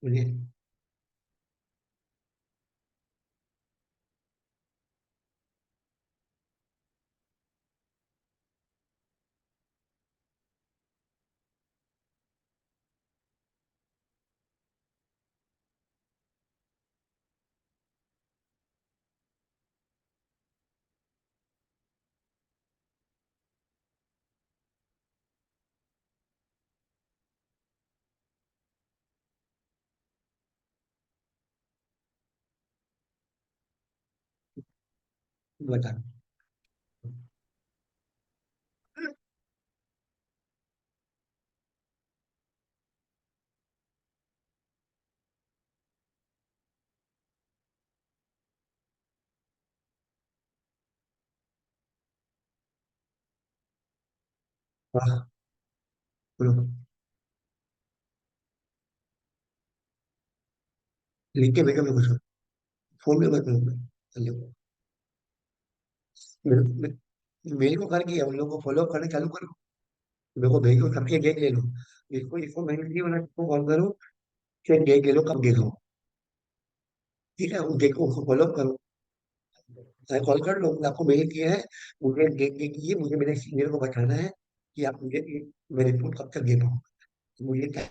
मुझे बता। हाँ, बोलो। लिख के भेजो मेरे को सब। फोन में मत भेजो। हेलो। मेरे मेरे को करके उन लोगों को फॉलो करना चालू करो। मेरे को भेजो, सबके गैग ले लो। इसको मैंने नहीं बोला, इसको कॉल करो। फिर गैग ले लो, कब गैग हो। ठीक है, उन गैग को फॉलो करो। चाहे कॉल कर लो, मैंने आपको मेल किया है। मुझे गैग गैग कीजिए, मुझे मेरे सीनियर को बताना है कि आप मुझे मेरे रिपोर्ट कब तक दे पाओगे। मुझे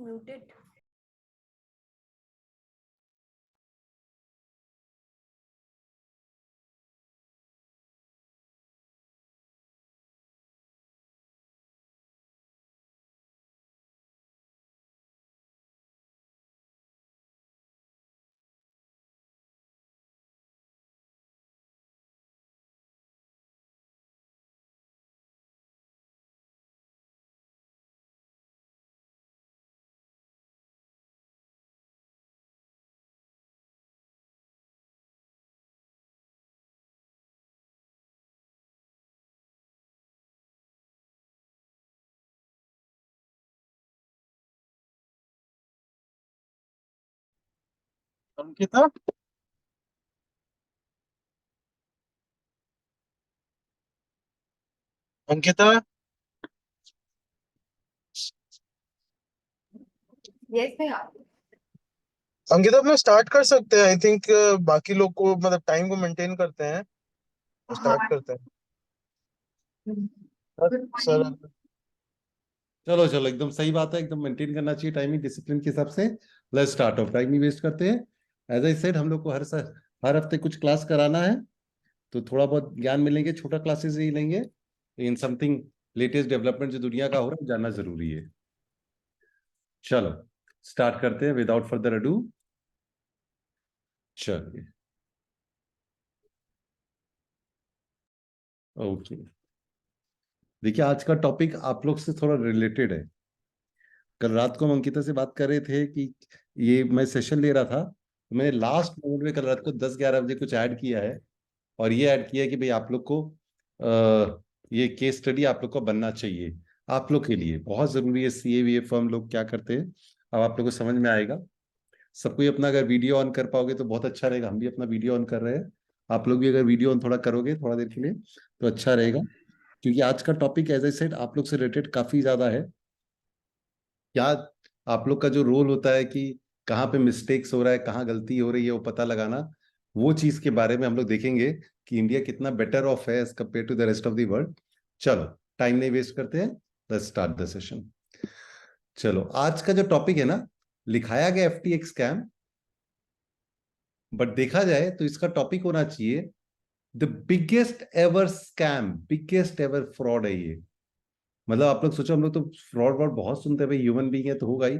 Muted. अंकिता, अंकिता, Yes, भैया. अंकिता अपना स्टार्ट कर सकते हैं। आई थिंक बाकी लोग को मतलब टाइम को मेंटेन करते हैं और स्टार्ट हाँ. करते हैं। Good sir, morning. चलो चलो, एकदम सही बात है, एकदम मेंटेन करना चाहिए टाइमिंग डिसिप्लिन के हिसाब से। लेट्स स्टार्ट ऑफ, टाइम नहीं वेस्ट करते हैं। एज आई सेड, हम लोग को हर हफ्ते कुछ क्लास कराना है, तो थोड़ा बहुत ज्ञान मिलेंगे, छोटा क्लासेस ही लेंगे। इन समथिंग लेटेस्ट डेवलपमेंट जो दुनिया का हो रहा है जानना जरूरी है। चलो स्टार्ट करते हैं विदाउट फर्दर अडू। चलिए, ओके। देखिए, आज का टॉपिक आप लोग से थोड़ा रिलेटेड है। कल रात को हम अंकिता से बात कर रहे थे कि ये मैं सेशन ले रहा था, तो मैंने लास्ट मोमेंट में कल रात को 10-11 बजे कुछ ऐड किया है। और ये ऐड किया है कि भाई आप लोग को ये केस स्टडी आप लोग को बनना चाहिए। आप लोग के लिए बहुत जरूरी है। सीए फर्म लोग क्या करते हैं, अब आप लोग को समझ में आएगा। सबको अपना अगर वीडियो ऑन कर पाओगे तो बहुत अच्छा रहेगा। हम भी अपना वीडियो ऑन कर रहे हैं, आप लोग भी अगर वीडियो ऑन थोड़ा करोगे थोड़ा देर के लिए तो अच्छा रहेगा। क्योंकि आज का टॉपिक एज आई सेड आप लोग से रिलेटेड काफी ज्यादा है। क्या आप लोग का जो रोल होता है कि कहाँ पे मिस्टेक्स हो रहा है, कहाँ गलती हो रही है, वो पता लगाना, वो चीज के बारे में हम लोग देखेंगे कि इंडिया कितना बेटर ऑफ है as compared to the rest of the world. चलो टाइम नहीं वेस्ट करते हैं, लेट्स स्टार्ट द सेशन। चलो, आज का जो टॉपिक है ना, लिखाया गया एफटीएक्स स्कैम, बट देखा जाए तो इसका टॉपिक होना चाहिए the biggest ever scam, biggest ever fraud है ये। मतलब आप लोग सोचो, हम लोग तो फ्रॉड वर्ड बहुत सुनते हैं, भाई ह्यूमन बीइंग है तो होगा ही,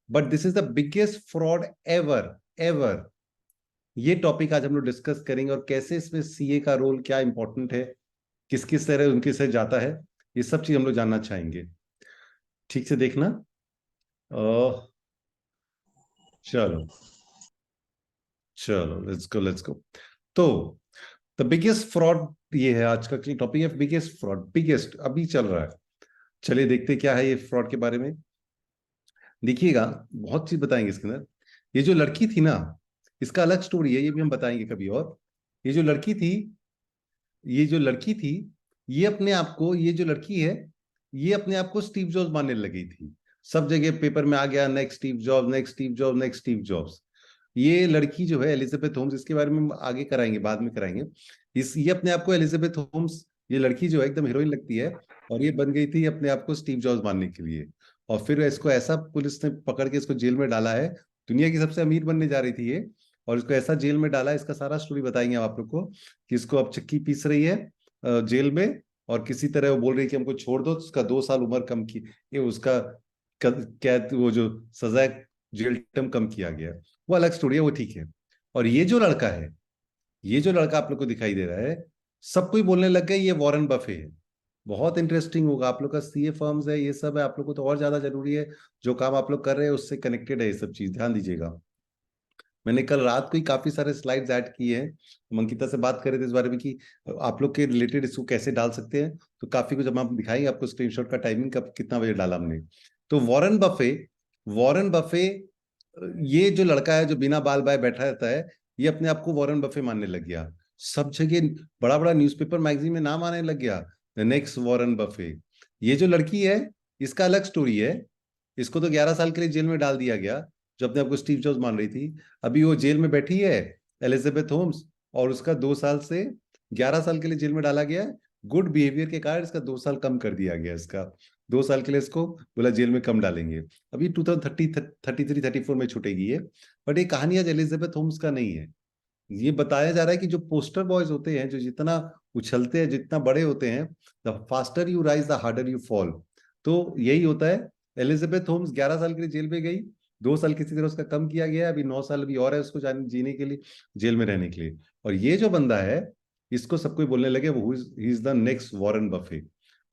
but this is the biggest fraud ever ever. ये टॉपिक आज हम लोग डिस्कस करेंगे, और कैसे इसमें सीए का रोल क्या इंपॉर्टेंट है, किस किस तरह उनके से जाता है, ये सब चीज हम लोग जानना चाहेंगे। ठीक से देखना। चलो चलो, लेट्स गो। तो द बिगेस्ट फ्रॉड, ये है आज का टॉपिक है, बिगेस्ट फ्रॉड, बिगेस्ट अभी चल रहा है। चलिए देखते क्या है ये फ्रॉड के बारे में। देखिएगा, बहुत चीज बताएंगे इसके अंदर। ये जो लड़की थी ना, इसका अलग स्टोरी है, ये भी हम बताएंगे कभी और। ये जो लड़की थी, ये जो लड़की थी, ये अपने आप को, ये जो लड़की है, ये अपने आप को स्टीव जॉब्स मानने लगी थी। सब जगह पेपर में आ गया, next Steve jobs, next Steve jobs, next Steve jobs. ये लड़की जो है एलिजाबेथ होम्स, इसके बारे में हम आगे कराएंगे, बाद में कराएंगे। ये अपने आप को एलिजाबेथ होम्स, ये लड़की जो है एकदम हीरोइन लगती है, और ये बन गई थी अपने आप को स्टीव जॉब्स मानने के लिए। और फिर इसको ऐसा पुलिस ने पकड़ के इसको जेल में डाला है। दुनिया की सबसे अमीर बनने जा रही थी ये, और इसको ऐसा जेल में डाला है, इसका सारा स्टोरी बताएंगे हम आप लोग को, कि इसको अब चक्की पीस रही है जेल में, और किसी तरह वो बोल रही है कि हमको छोड़ दो। उसका 2 साल उम्र कम की, ये उसका कैद, वो जो सजा, जेल टर्म कम किया गया, वो अलग स्टोरी है, वो ठीक है। और ये जो लड़का है, ये जो लड़का आप लोग को दिखाई दे रहा है, सब कोई बोलने लग गया ये वॉरेन बफे है। बहुत इंटरेस्टिंग होगा। आप लोग का सीए फर्म्स है, ये सब है, आप लोग को तो और ज्यादा जरूरी है। जो काम आप लोग कर रहे हैं उससे कनेक्टेड है ये सब चीज, ध्यान दीजिएगा। मैंने कल रात को ही काफी सारे स्लाइड्स ऐड किए हैं। हम अंकिता से बात कर रहे थे इस बारे में कि आप लोग के रिलेटेड इसको कैसे डाल सकते हैं, तो काफी कुछ हम दिखाएंगे आपको, स्क्रीनशॉट का टाइमिंग कब कितना बजे डाला हमने। तो वॉरेन बफे, ये जो लड़का है जो बिना बाल बाय बैठा रहता है, ये अपने आप को वॉरेन बफे मानने लग गया। सब जगह बड़ा बड़ा न्यूज़पेपर मैगजीन में नाम आने लग गया, द नेक्स्ट वॉरेन बफे। ये जो लड़की है, इसका अलग स्टोरी है। इसको तो 11 साल के लिए जेल में डाल दिया गया, जो अपने आप को स्टीव जॉब्स मान रही थी। अभी वो जेल में बैठी है, एलिजाबेथ होम्स, और उसका 2 साल से 11 साल के लिए जेल में डाला गया है। गुड बिहेवियर के कारण इसका 2 साल कम कर दिया गया। इसका 2 साल के लिए इसको बोला जेल में कम डालेंगे। अभी 2030 33 34 में छूटेगी ये। बट ये कहानी आज एलिजाबेथ होम्स का नहीं है। ये बताया जा रहा है कि जो पोस्टर बॉयज होते हैं, जो जितना उछलते हैं, जितना बड़े होते हैं, the faster you rise the harder you fall. तो यही होता है। एलिजाबेथ होम्स 11 साल के लिए जेल में गई, 2 साल किसी तरह उसका कम किया गया, अभी 9 साल अभी और है उसको जीने के लिए, जेल में रहने के लिए। और ये जो बंदा है, इसको सब कोई बोलने लगे वो ही is the next Warren Buffett.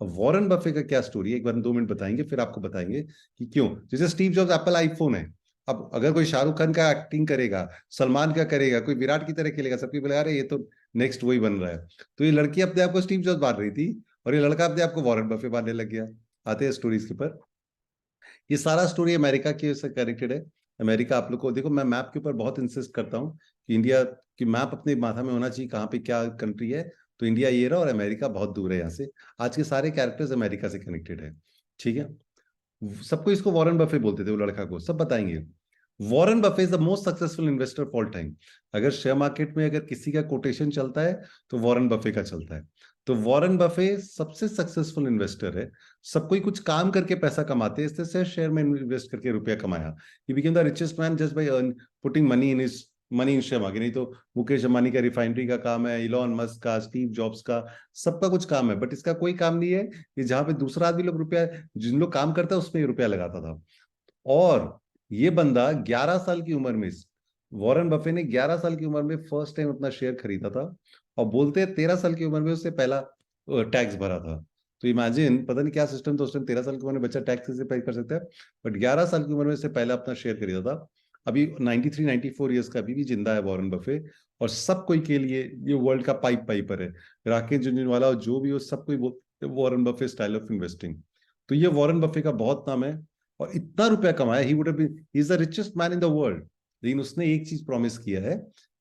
अब वॉरेन बफे का क्या स्टोरी है, एक बार 2 मिनट बताएंगे, फिर आपको बताएंगे कि क्यों। जैसे स्टीव जॉब्स एप्पल आईफोन है, अब अगर कोई शाहरुख खान का एक्टिंग करेगा, सलमान का करेगा, कोई विराट की तरह खेलेगा, सबकी बोले अरे ये तो नेक्स्ट वही बन रहा है। तो ये लड़की अपने आप को स्टीव जॉब्स बांध रही थी और ये लड़का अपने आप को वॉरेन बफे बांधने लग गया। आते हैं स्टोरीज के ऊपर। ये सारा स्टोरी अमेरिका के से कनेक्टेड है। अमेरिका, आप लोग को देखो, मैं मैप के ऊपर बहुत इंसिस्ट करता हूँ कि इंडिया की मैप अपने माथा में होना चाहिए, कहाँ पे क्या कंट्री है। तो इंडिया ये रहा और अमेरिका बहुत दूर है यहाँ से। आज के सारे कैरेक्टर्स अमेरिका से कनेक्टेड है। ठीक है। सबको इसको वॉरेन बफे बोलते थे, वो लड़का को सब बताएंगे। Warren Buffett is the most successful investor of all time. अगर शेयर मार्केट में अगर किसी का कोटेशन चलता है तो वॉरेन बफे का चलता है। तो वॉरेन बफे सबसे सक्सेसफुल इन्वेस्टर है। सब कोई कुछ काम करके पैसा कमाते हैं, इससे शेयर में इन्वेस्ट करके रुपया कमाया। He became the richest man just by putting money in share market. नहीं तो मुकेश अंबानी का रिफाइनरी का काम है, इलॉन मस्क का, स्टीव जॉब्स का, सबका कुछ काम है। बट इसका कोई काम नहीं है कि जहां पे दूसरा आदमी लोग रुपया, जिन लोग काम करता है उसमें रुपया लगाता था। और ये बंदा 11 साल की उम्र में, वॉरेन बफे ने 11 साल की उम्र में फर्स्ट टाइम अपना शेयर खरीदा था। और बोलते हैं 13 साल की उम्र में उससे पहला टैक्स भरा था। तो इमेजिन, पता नहीं क्या सिस्टम था उस टाइम, 13 साल की उम्र में बच्चा टैक्स कैसे पे कर सकता है। बट 11 साल की उम्र में उससे पहला अपना शेयर खरीदा था। अभी 93 94 ईयर्स का, अभी भी जिंदा है वॉरेन बफे। और सब कोई के लिए ये वर्ल्ड का पाइपर है। राकेश झुनझुनवाला और जो भी हो, सब कोई Warren Buffett style of investing. तो ये वॉरेन बफे का बहुत नाम है। और इतना रुपया कमाया, he would have been, he is the richest man in the world. लेकिन उसने एक चीज प्रॉमिस किया है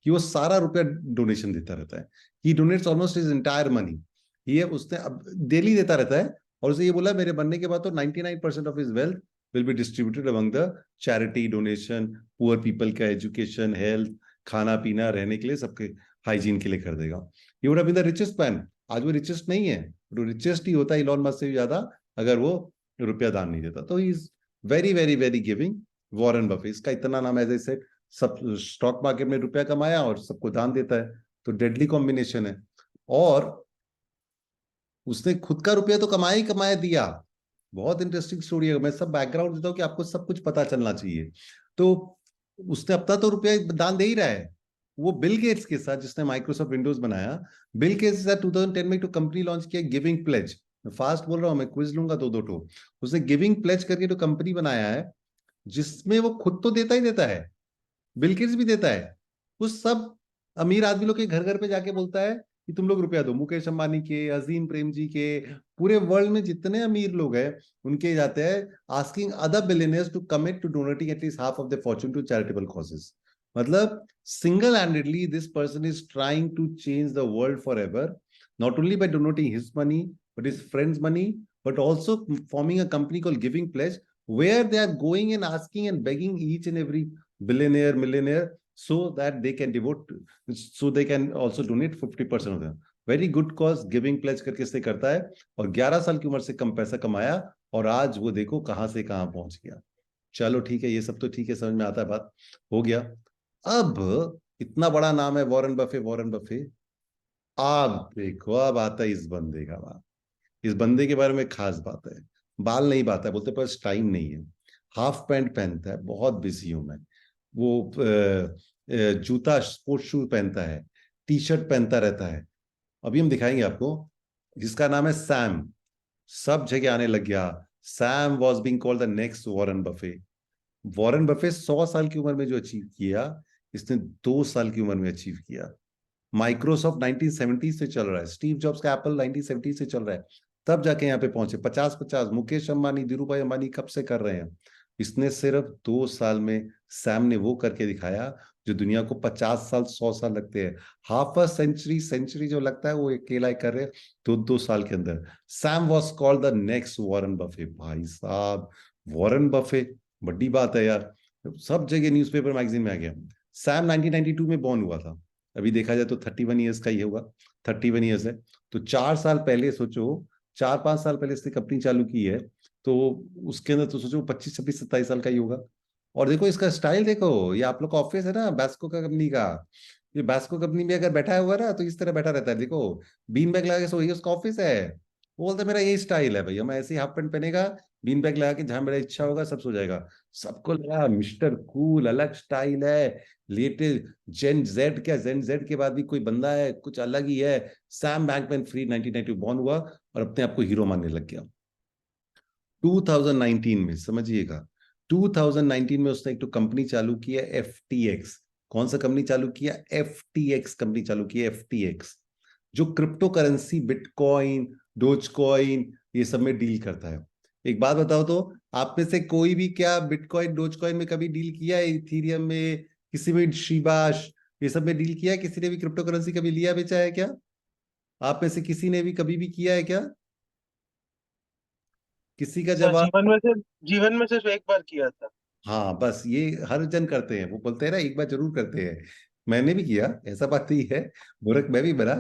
कि वो सारा रुपया डोनेशन देता रहता है। He donates almost his entire money. ये उसने अब डेली देता रहता है। और उसे ये बोला मेरे बनने के बाद तो 99% of his wealth will be distributed among the charity, donation, poor people का एजुकेशन, हेल्थ, खाना पीना, रहने के लिए, सबके हाइजीन के लिए कर देगा। He would have been the richest man. आज वो रिचेस्ट नहीं है, तो रिचेस्ट ही होता है इलॉन मस्क से भी ज्यादा, अगर वो रुपया दान नहीं देता। तो he is very very very giving, Warren Buffett. इसका इतना नाम, एज आई सेड, सब स्टॉक मार्केट में रुपया कमाया और सबको दान देता है। तो डेडली कॉम्बिनेशन है। और उसने खुद का रुपया तो कमाया ही कमाया दिया। बहुत इंटरेस्टिंग स्टोरी है। मैं सब बैकग्राउंड देता हूँ कि आपको सब कुछ पता चलना चाहिए। तो उसने अपना तो रुपया दान दे ही रहा है। वो बिल गेट्स के साथ, जिसने माइक्रोसॉफ्ट विंडोज बनाया, बिल गेट्स के साथ 2010 में तो कंपनी लॉन्च किया गिविंग प्लेज। मैं फास्ट बोल रहा हूँ, मैं क्विज लूंगा दो दो ठो। उसने गिविंग प्लेज करके तो कंपनी बनाया है, जिसमें वो खुद तो देता ही देता है, बिल गेट्स भी देता है। वो सब अमीर आदमी लोग के घर घर पे जाके बोलता है कि तुम लोग रुपया दो। मुकेश अंबानी के, अजीम प्रेमजी के, पूरे वर्ल्ड में जितने अमीर लोग हैं उनके जाते हैं, asking other billionaires to commit to donating at least half of the fortune to charitable causes. मतलब single handedly this person is trying to change the world forever, not only by donating his money but his friends money, but also forming a company called Giving Pledge, where they are going and asking and begging each and every billionaire, millionaire, so that they can devote, so they can also donate 50% of them. Very good cause, Giving Pledge करके इससे करता है। और 11 साल की उम्र से कम पैसा कमाया और आज वो देखो कहां से कहां पहुंच गया। चलो ठीक है, ये सब तो ठीक है, समझ में आता है, बात हो गया। अब इतना बड़ा नाम है वॉरेन बफे, वॉरेन बफे। अब देखो, अब आता है इस बंदे का बात। इस बंदे के बारे में खास बात है। बाल नहीं बात है, बोलते पास टाइम नहीं है। हाफ पैंट पहनता है, बहुत बिजी हूं मैं। वो जूता, स्पोर्ट्स शू पहनता है, टी शर्ट पहनता रहता है। अभी हम दिखाएंगे आपको। जिसका नाम है सैम, सब जगह आने लग गया। Sam was being called the next Warren Buffett. Warren Buffett 100 साल की उम्र में जो अचीव किया, इसने 2 साल की उम्र में अचीव किया। माइक्रोसॉफ्ट 1970 से चल रहा है, स्टीव जॉब्स का एप्पल 1970 से चल रहा है, तब जाके यहाँ पे पहुंचे। 50-50 मुकेश अंबानी, धीरू भाई अंबानी कब से कर रहे हैं। इसने सिर्फ 2 साल में, सैम ने वो करके दिखाया जो दुनिया को 50 साल 100 साल लगते हैं। हाफ अ सेंचुरी जो लगता है, वो अकेला ही कर रहे 2 साल के अंदर। Sam was called the next Warren Buffett. भाई साहब, वॉरेन बफे बड़ी बात है यार, सब जगह न्यूज़पेपर मैगजीन में आ गया। सैम 1992 में बॉर्न हुआ था। अभी देखा जाए तो 31 ईयर्स का ही होगा, 31 ईयर्स है। तो 4 साल पहले सोचो, 4-5 साल पहले इसने कंपनी चालू की है, तो उसके अंदर तो सोचो 25-26-27 साल का ही होगा। और देखो इसका स्टाइल देखो, ये आप लोग का ऑफिस है ना बैस्को का कंपनी का, ये बैस्को कंपनी में अगर बैठा हुआ ना तो इस तरह बैठा रहता है, देखो बीन बैग लगा के, सो ये उसका ऑफिस है। वो बोलता है मेरा यही स्टाइल है भैया, मैं ऐसे ही हाफ पैंट पहनेगा, बीन बैग लगा के जहां मेरा इच्छा होगा सब सो जाएगा। सबको लगा मिस्टर कूल, अलग स्टाइल है, लेटेस्ट जेन जेड, क्या जेन जेड के बाद भी कोई बंदा है कुछ अलग ही है। सैम बैंकमैन फ्रीड 1992 बॉर्न हुआ और अपने आप को हीरो मानने लग गया। 2019 में समझिएगा, 2019 में उसने एक तो कंपनी चालू किया FTX। कौन सा कंपनी चालू किया? FTX कंपनी चालू की, FTX जो क्रिप्टो करेंसी बिटकॉइन, डोजकॉइन ये सब में डील करता है। एक बात बताओ तो, आप में से कोई भी क्या बिटकॉइन डोजकॉइन में कभी डील किया है? इथीरियम में, किसी में शिबाश ये सब में डील किया है? किसी ने भी क्रिप्टो करेंसी कभी लिया बेचा है क्या? आप में से किसी ने भी कभी भी किया है क्या? किसी का सर जवाब? जीवन में सिर्फ एक बार किया था। हाँ बस ये हर जन करते हैं, वो बोलते हैं ना एक बार जरूर करते हैं। मैंने भी किया, ऐसा बात नहीं है, मूर्ख मैं भी बना।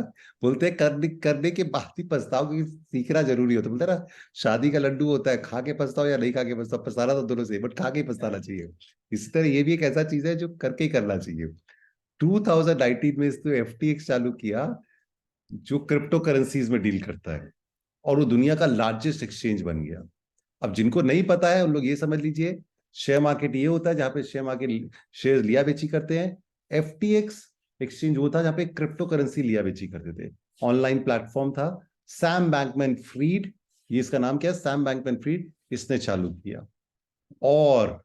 बोलते हैं करने करने के बाद ही पछताओ, क्योंकि सीखना जरूरी होता है। बोलते हैं ना शादी का लड्डू होता है, खा के पछताओ या नहीं खा के पछताओ, पछताना तो दोनों से, बट खा के ही पछताना चाहिए। इसी तरह ये भी एक ऐसा चीज है जो करके ही करना चाहिए। 2019 में इसने FTX चालू किया, जो क्रिप्टो करेंसीज में डील करता है, और वो दुनिया का लार्जेस्ट एक्सचेंज बन गया। अब जिनको नहीं पता है उन लोग ये समझ लीजिए, शेयर मार्केट ये होता है जहां पे शेयर मार्केट शेयर लिया बेची करते हैं। FTX एक्सचेंज होता है जहां पे क्रिप्टो करेंसी लिया बेची करते थे। ऑनलाइन प्लेटफॉर्म था। सैम बैंकमैन फ्रीड, ये इसका नाम क्या है, सैम बैंकमैन फ्रीड, इसने चालू किया। और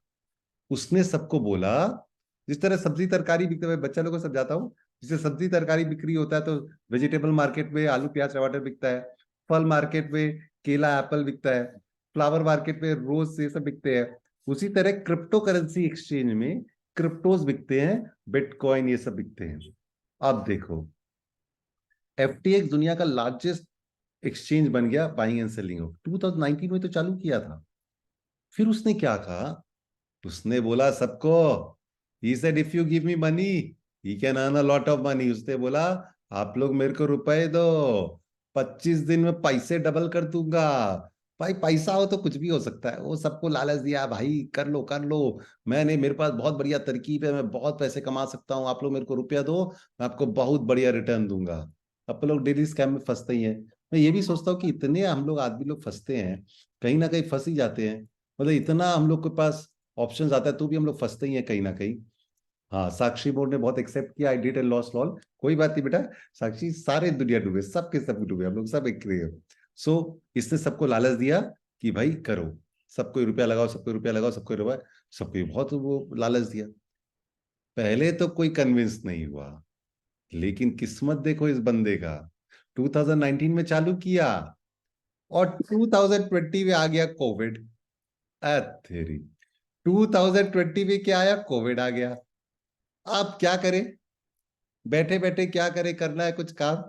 उसने सबको बोला, जिस तरह सब्जी तरकारी बिकते हुए बच्चा लोगों को समझाता हूँ, जिसे सब्जी तरकारी बिक्री होता है तो वेजिटेबल मार्केट में आलू प्याज टमाटर बिकता है, फल मार्केट में केला एप्पल बिकता है, फ्लावर मार्केट में रोज ये सब बिकते हैं। उसी तरह क्रिप्टो करेंसी एक्सचेंज में क्रिप्टोज बिकते हैं, बिटकॉइन ये सब बिकते हैं। अब देखो FTX दुनिया का लार्जेस्ट एक्सचेंज बन गया बाइंग एंड सेलिंग ऑफ। 2019 में तो चालू किया था। फिर उसने क्या कहा, उसने बोला सबको, he said if you give me money he can earn a lot of money. उसने बोला आप लोग मेरे को रुपए दो, 25 दिन में पैसे डबल कर दूंगा। भाई पैसा हो तो कुछ भी हो सकता है, वो सबको लालच दिया, भाई कर लो कर लो, मैंने मेरे पास बहुत बढ़िया तरकीब है, मैं बहुत पैसे कमा सकता हूँ, आप लोग मेरे को रुपया दो, मैं आपको बहुत बढ़िया रिटर्न दूंगा। अब लोग डेली स्कैम में फंसते ही हैं। मैं ये भी सोचता हूँ कि इतने हम लोग आदमी लोग फंसते हैं, कहीं ना कहीं फंस ही जाते हैं। मतलब इतना हम लोग के पास ऑप्शंस आता है तो भी हम लोग फंसते ही हैं कहीं ना कहीं। हाँ साक्षी बोर्ड ने बहुत एक्सेप्ट किया, I did a loss lol, कोई बात नहीं बेटा, साक्षी सारे दुनिया डूबे, सबके सब डूबे, हम लोग सब एक सो इसने सबको लालच दिया कि भाई करो, सबको रुपया लगाओ, सबको रुपया लगाओ, सबको रुपया, सबको बहुत वो लालच दिया। पहले तो कोई कन्विंस नहीं हुआ, लेकिन किस्मत देखो इस बंदे का, 2019 में चालू किया और 2020 में आ गया कोविड। तेरी 2020 में क्या आया, कोविड आ गया। आप क्या करें, बैठे बैठे क्या करें, करना है कुछ काम,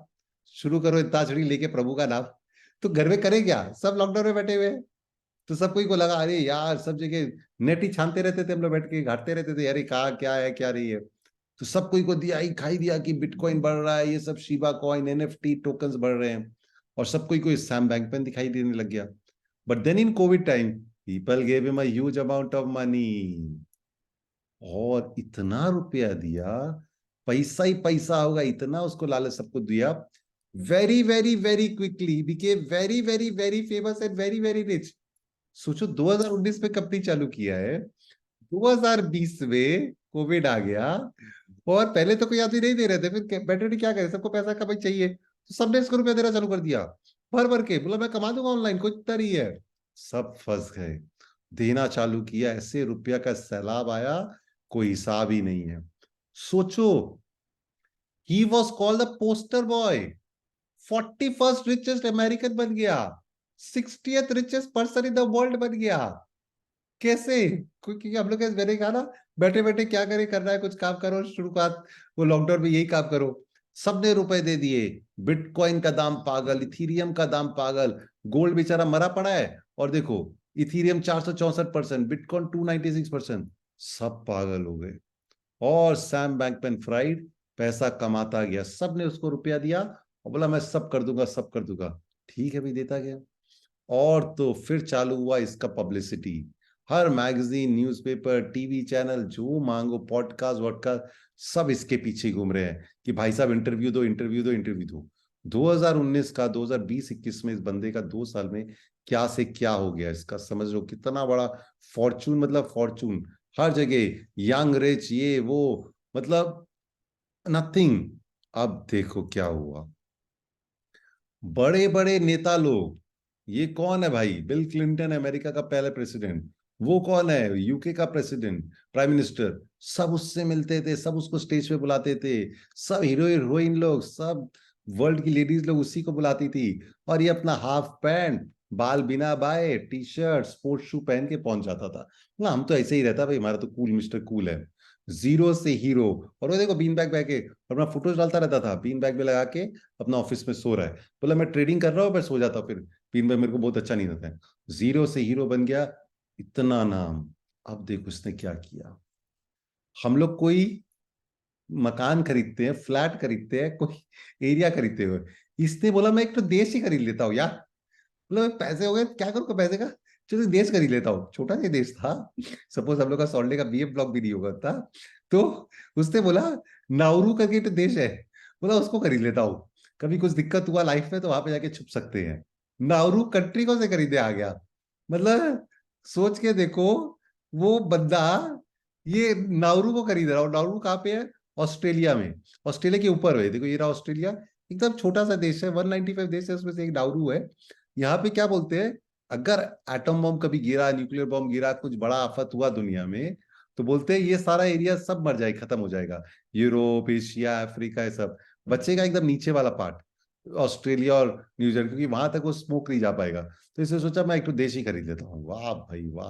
शुरू करो इत्ताचड़ी लेके प्रभु का नाम। तो घर में करें क्या, सब लॉकडाउन में बैठे हुए हैं। तो सब कोई को लगा अरे यार सब जगह नेट ही छानते रहते थे हम लोग, बैठ के घाटते रहते थे, अरे कहा क्या है क्या नहीं है। तो सब कोई को दिया ही खाई दिया कि बिटकॉइन बढ़ रहा है, ये सब शिबा कॉइन NFT टोकन्स बढ़ रहे हैं, और सब कोई को सैम बैंकमैन दिखाई देने लग गया। But then in COVID time people gave him a huge amount of money, और इतना रुपया दिया, पैसा ही पैसा होगा इतना उसको लालच सबको दिया। Very very very quickly became very very very famous and very very rich. सोचो 2019 में कंपनी चालू किया है, 2020 में कोविड आ गया, और पहले तो कोई आदमी नहीं दे रहे थे, फिर बैठे बैठे क्या करे, सबको पैसा कमाई चाहिए तो सबने इसको रुपया देना चालू कर दिया, भर भर के, बोला मैं कमा दूंगा ऑनलाइन, कोई दिक्कत नहीं है। सब फंस गए, देना चालू किया, ऐसे रुपया का सैलाब आया, कोई हिसाब ही नहीं है। सोचो, he was called the poster boy, 41st richest American बन गया, 60th richest person in the world बन गया। कैसे? क्योंकि हम लोग मैंने कहा ना, बैठे बैठे क्या करे, करना है कुछ काम करो, शुरुआत वो लॉकडाउन में यही काम करो। सबने रुपए दे दिए, बिटकॉइन का दाम पागल, इथीरियम का दाम पागल, गोल्ड बेचारा मरा पड़ा है, और देखो इथीरियम 464%, बिटकॉइन 296%, सब पागल हो गए। और सैम बैंकमैन फ्राइड पैसा कमाता गया, सब ने उसको रुपया दिया और बोला मैं सब कर दूंगा, सब कर दूंगा। ठीक है भाई, देता गया। और तो फिर चालू हुआ इसका पब्लिसिटी। हर मैगजीन, न्यूज़पेपर, टीवी चैनल, जो मांगो, पॉडकास्ट वॉडकास्ट, सब इसके पीछे घूम रहे हैं कि भाई साहब इंटरव्यू दो, इंटरव्यू दो, इंटरव्यू दो। 2019 का 2020-21 में, इस बंदे का 2 साल में क्या से क्या हो गया इसका, समझ लो कितना बड़ा फॉर्चून, मतलब फॉर्चून हर जगह, यंग रिच, ये वो, मतलब नथिंग। अब देखो क्या हुआ। बड़े बड़े नेता लोग, ये कौन है भाई? बिल क्लिंटन, अमेरिका का पहले प्रेसिडेंट। वो कौन है? यूके का प्रेसिडेंट, प्राइम मिनिस्टर। सब उससे मिलते थे, सब उसको स्टेज पे बुलाते थे। सब हीरो हीरोइन लोग, सब वर्ल्ड की लेडीज लोग उसी को बुलाती थी। और ये अपना हाफ पैंट, बाल बिना बाए, टी शर्ट, स्पोर्ट्स शू पहन के पहुंच जाता था। ना, हम तो ऐसे ही रहता भाई, हमारा तो कूल मिस्टर कूल है, जीरो से हीरो। और वो देखो बीन बैग के अपना फोटोज डालता रहता था, बीन बैग में लगा के अपना ऑफिस में सो रहा है। बोला मैं ट्रेडिंग कर रहा हूँ, मैं सो जाता हूँ, फिर बीन बैग मेरे को बहुत अच्छा नहीं आता है। जीरो से हीरो बन गया, इतना नाम। अब देखो इसने क्या किया। हम लोग कोई मकान खरीदते हैं, फ्लैट खरीदते हैं, कोई एरिया खरीदते हुए, इसने बोला मैं एक तो देश ही खरीद लेता हूँ यार। मतलब पैसे हो गए, क्या करूँ पैसे का? चलो देश खरीद लेता हूँ। छोटा सा देश था, सपोज हम लोग का सॉल्टे का बीएफ ब्लॉक भी नहीं होगा था। तो उसने बोला नाउरू करके तो देश है, बोला उसको खरीद लेता हूँ। कभी कुछ दिक्कत हुआ लाइफ में तो वहां पे जाके छुप सकते हैं। नाउरू कंट्री को से खरीदे आ गया। मतलब सोच के देखो, वो बंदा ये नाउरू को खरीद रहा हो। नाउरू कहाँ पे है? ऑस्ट्रेलिया में। ऑस्ट्रेलिया के ऊपर है, देखो ये रहा ऑस्ट्रेलिया। एकदम छोटा सा देश है, 195 देश है, उसमें से एक नाउरू है। यहाँ पे क्या बोलते हैं, अगर एटम बम कभी गिरा, न्यूक्लियर बम गिरा, कुछ बड़ा आफत हुआ दुनिया में, तो बोलते हैं ये सारा एरिया सब मर जाए, खत्म हो जाएगा। यूरोप, एशिया, अफ्रीका, ये सब बचेगा, एकदम नीचे वाला पार्ट ऑस्ट्रेलिया और न्यूजीलैंड, क्योंकि वहां तक वो स्मोक नहीं जा पाएगा। तो इसलिए सोचा मैं एक तो देश ही खरीद लेता हूँ। वाह भाई वाह,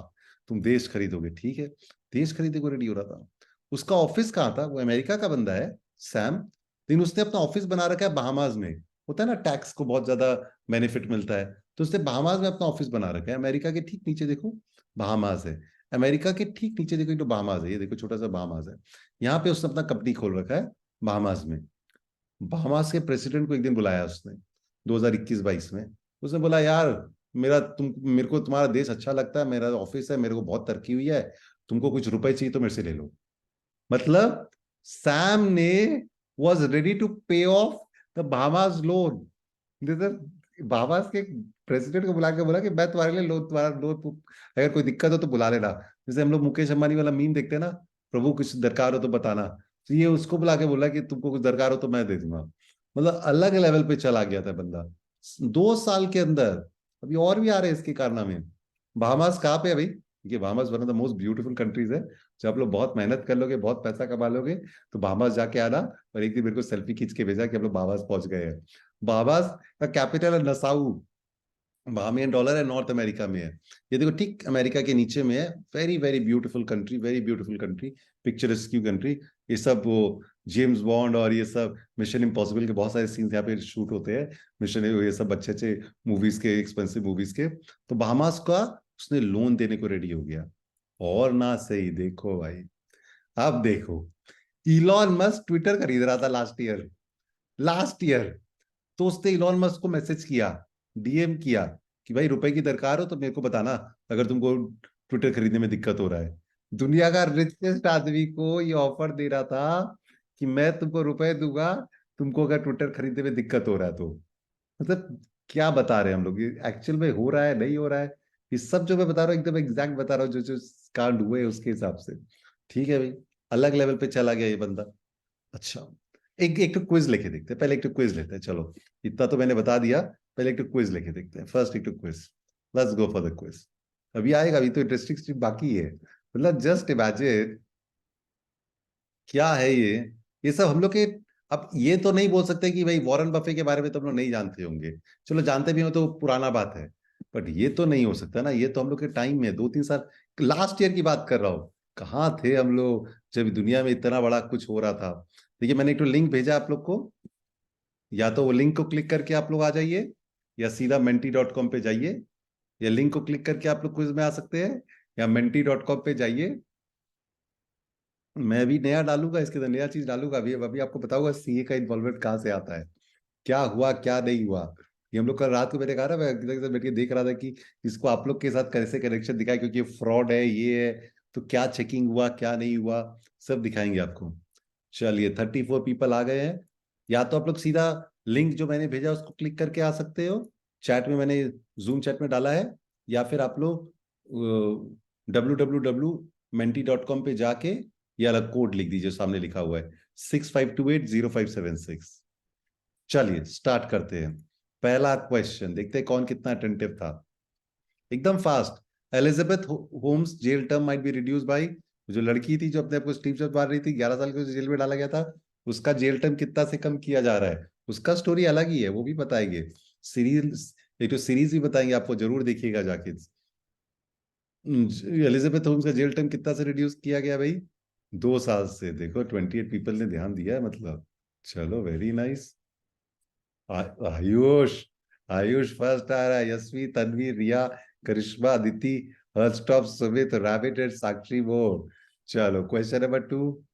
तुम देश खरीदोगे, ठीक है। देश खरीदने को रेडी हो रहा था। उसका ऑफिस कहाँ था? वो अमेरिका का बंदा है, सैम, लेकिन उसने अपना ऑफिस बना रखा है बहामाज में। होता है ना, टैक्स को बहुत ज्यादा बेनिफिट मिलता है, तो उसने बहामाज में अपना ऑफिस बना रखा है। अमेरिका के ठीक नीचे देखो बहामाज है। अमेरिका के ठीक नीचे देखो, ये तो बहामाज है, ये देखो छोटा सा बहामाज है। यहाँ पे उसने अपना कंपनी खोल रखा है बहामाज में। बहामास के प्रेसिडेंट को एक दिन बुलाया उसने, 2021-22 में। उसने बोला यार, मेरे को तुम्हारा देश अच्छा लगता है, मेरा ऑफिस है, मेरे को बहुत तरक्की हुई है, तुमको कुछ रुपए चाहिए तो मेरे से ले लो। मतलब सैम ने वॉज रेडी टू पे of the Bahamas loan. Bahamas के प्रेसिडेंट को बुला के बोला कि मैं तुम्हारे लिए लोन, तुम्हारा लोन, अगर कोई दिक्कत हो तो बुला लेना। जैसे हम लोग मुकेश अंबानी वाला मीम देखते हैं ना, प्रभु कुछ दरकार हो तो बताना। तो ये उसको बुला के बोला कि तुमको कुछ दरकार हो तो मैं दे दूंगा। मतलब अलग लेवल पे चला गया था बंदा 2 साल के अंदर। अभी और भी आ रहे हैं इसके कारनामे। बहामास कहाँ पे है भाई? देखिए Bahamas one of the most beautiful countries है। जब आप लोग बहुत मेहनत कर लोगे, बहुत पैसा कमा लोगे, तो बहामास जाके आना। और एक दिन मेरे को सेल्फी खींच के भेजा कि हम लोग बहामास पहुंच गए हैं। बहामास का कैपिटल है नसाऊ। $1 मिलियन है, नॉर्थ अमेरिका में है। ये देखो ठीक अमेरिका के नीचे में है। Very very beautiful country, very beautiful country, picturesque country. ये सब वो जेम्स बॉन्ड और ये सब मिशन इम्पॉसिबल के बहुत सारे सीन्स यहाँ पे शूट होते हैं। मिशन, ये सब अच्छे अच्छे मूवीज के, एक्सपेंसिव मूवीज के। तो बहामास का उसने लोन देने को रेडी हो गया। और ना सही देखो भाई, अब देखो, इलॉन मस्क ट्विटर खरीद रहा था लास्ट ईयर, लास्ट ईयर। तो उसने इलॉन मस्क को मैसेज किया, डीएम किया कि भाई रुपए की दरकार हो तो मेरे को बताना, अगर तुमको ट्विटर खरीदने में दिक्कत हो रहा है। दुनिया का रिचेस्ट आदमी को ये ऑफर दे रहा था कि मैं तुमको रुपए दूंगा, तुमको अगर ट्विटर खरीदने में दिक्कत हो रहा है तो। मतलब क्या बता रहे हैं हम लोग, ये एक्चुअल में हो रहा है नहीं हो रहा है? ये सब जो मैं बता रहा हूँ एकदम एग्जैक्ट बता रहा हूँ, जो जो कांड हुए उसके हिसाब से। ठीक है भाई, अलग लेवल पे चला गया ये बंदा। अच्छा, एक एक तो क्विज लेके देखते हैं, पहले एक तो क्विज लेते हैं, चलो। इतना तो मैंने बता दिया, पहले एक तो क्विज लेके देखते हैं। फर्स्ट एक तो quiz, let's go for the quiz. अभी आएगा, अभी तो इंटरेस्टिंग स्ट्रीप बाकी है। मतलब जस्ट इमेजिन, क्या है ये सब हम लोग के। अब ये तो नहीं बोल सकते कि भाई वॉरेन बफे के बारे में तो हम लोग नहीं जानते होंगे। चलो जानते भी हो तो पुराना बात है। बट ये तो नहीं हो सकता ना, ये तो हम लोग के टाइम में 2-3 साल, लास्ट ईयर की बात कर रहा हूँ। कहाँ थे हम लोग जब दुनिया में इतना बड़ा कुछ हो रहा था? देखिए मैंने एक तो लिंक भेजा आप लोग को, या तो वो लिंक को क्लिक करके आप लोग आ जाइए, या सीधा menti.com पे जाइए। या लिंक को क्लिक करके आप लोग क्विज में आ सकते हैं, या menti.com पे जाइए। मैं भी नया डालूंगा इसके अंदर, नया चीज डालूंगा। अभी अभी आपको बताऊंगा सीए का इन्वॉल्वमेंट कहाँ से आता है, क्या हुआ क्या नहीं हुआ। ये हम लोग कल रात को, मैंने कहा ना, मैं अंकिता के साथ बैठ के देख रहा था कि इसको आप लोग के साथ कैसे कनेक्शन दिखाए, क्योंकि ये फ्रॉड है, ये है। तो क्या चेकिंग हुआ क्या नहीं हुआ, सब दिखाएंगे आपको। चलिए 34 पीपल आ गए हैं। या तो आप लोग सीधा लिंक जो मैंने भेजा उसको क्लिक करके आ सकते हो, चैट में मैंने जूम चैट में डाला है। या फिर आप लोग www.menti.com पे जाके ये अलग कोड लिख दीजिए, सामने लिखा हुआ है 65280576। चलिए स्टार्ट करते हैं। पहला क्वेश्चन देखते हैं कौन कितना अटेंटिव था, एकदम fast. Elizabeth Holmes jail term might be reduce by, जो लड़की थी जो अपने आप को स्टीव जॉब्स मार रही थी, 11 साल के जेल में डाला गया था, उसका जेल टर्म कितना से कम किया जा रहा है। उसका स्टोरी अलग ही है, वो भी बताएंगे। सीरीज, एक तो सीरीज भी बताएंगे आपको, जरूर देखिएगा जाके। एलिजाबेथ होम्स का जेल टर्म कितना से रिड्यूस किया गया भाई, 2 साल से। देखो 28 पीपल ने ध्यान दिया है मतलब। चलो very nice. Ayush, Ayush first आ रहा है। यशवी, तन्वी, रिया, करिश्मा, अदिति, हर्षटॉप, सुमित, रैबिट एंड साक्षी बोर। चलो क्वेश्चन नंबर 2।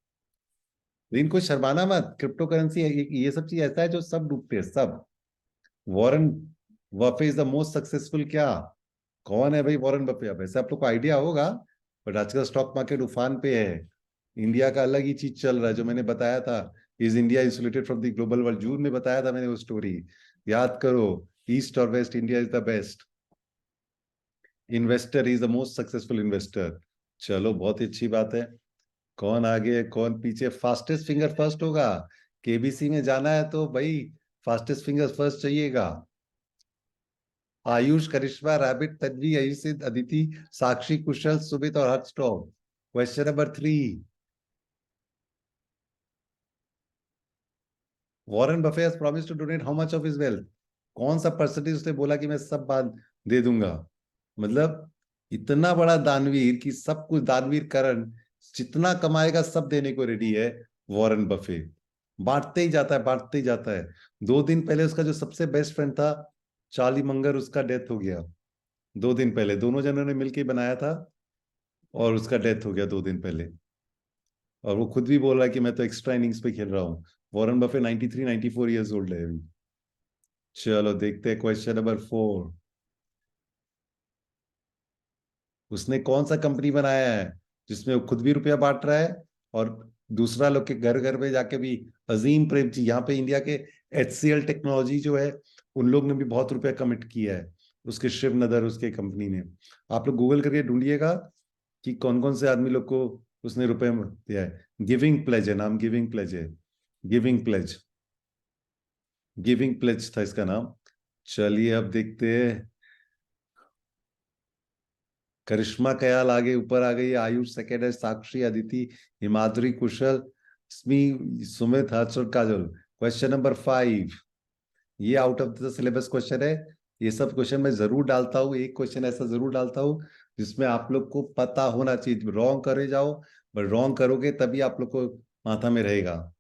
इनको शर्माना मत, क्रिप्टो करेंसी ये सब चीज ऐसा है जो सब डूबते हैं सब। Warren Buffett is the most successful क्या, कौन है भाई वॉरेन बफे? अब ऐसे आप लोग को आइडिया होगा, बट आजकल स्टॉक मार्केट उफान पे है। इंडिया का अलग ही चीज चल रहा है, जो मैंने बताया था। Is India insulated from the global world, जून में बताया था मैंने वो स्टोरी, याद करो। ईस्ट और west, India is the best investor, is the most successful investor. चलो बहुत ही अच्छी बात है। कौन आगे कौन पीछे, फास्टेस्ट फिंगर फर्स्ट होगा। केबीसी में जाना है तो भाई फास्टेस्ट फिंगर फर्स्ट चाहिएगा। आयुष, करिश्मा, रैबिट, तन्वी, आयुषित, अदिति, साक्षी, कुशल, सुमित और Harsh top. Question number 3। Warren Buffett has promised to donate how much of his wealth, कौन सा परसेंटेज उसने बोला कि मैं सब बात दे दूंगा। मतलब इतना बड़ा दानवीर कि सब कुछ, दानवीर करण जितना कमाएगा सब देने को रेडी है वॉरेन बफे। बांटते ही जाता है, बांटते ही जाता है। 2 दिन पहले उसका जो सबसे बेस्ट फ्रेंड था चार्ली मंगर, उसका डेथ हो गया। 2 दिन पहले दोनों जनों ने मिलकर बनाया था, और उसका डेथ हो गया 2 दिन पहले। और वो खुद भी बोल रहा है कि मैं तो एक्स्ट्रा इनिंग्स पे खेल रहा हूँ। वॉरेन बफे 93-94 ईयर्स ओल्ड है अभी। चलो देखते हैं क्वेश्चन नंबर 4। उसने कौन सा कंपनी बनाया है जिसमें वो खुद भी रुपया बांट रहा है, और दूसरा लोग के घर घर में जाके भी। अजीम प्रेमजी, यहाँ पे इंडिया के HCL टेक्नोलॉजी जो है, उन लोग ने भी बहुत रुपया कमिट किया है, उसके शिव नदर उसके कंपनी ने। आप लोग गूगल करके ढूंढिएगा कि कौन कौन से आदमी लोग को उसने रुपए दिया है। गिविंग प्लेज है नाम, गिविंग प्लेज है, गिविंग प्लेज, गिविंग प्लेज था इसका नाम। चलिए अब देखते हैं। करिश्मा कयाल आगे ऊपर आ गई, आयुष सेकेंड है, साक्षी, अदिति, हिमाद्री, कुशल, स्मी, सुमित, हर्ष और काजल। क्वेश्चन नंबर 5, ये out of the syllabus question है। ये सब क्वेश्चन मैं जरूर डालता हूँ, एक क्वेश्चन ऐसा जरूर डालता हूँ जिसमें आप लोग को पता होना चाहिए। रॉन्ग करे जाओ, बट रॉन्ग करोगे तभी आप लोग को माथा में रहेगा।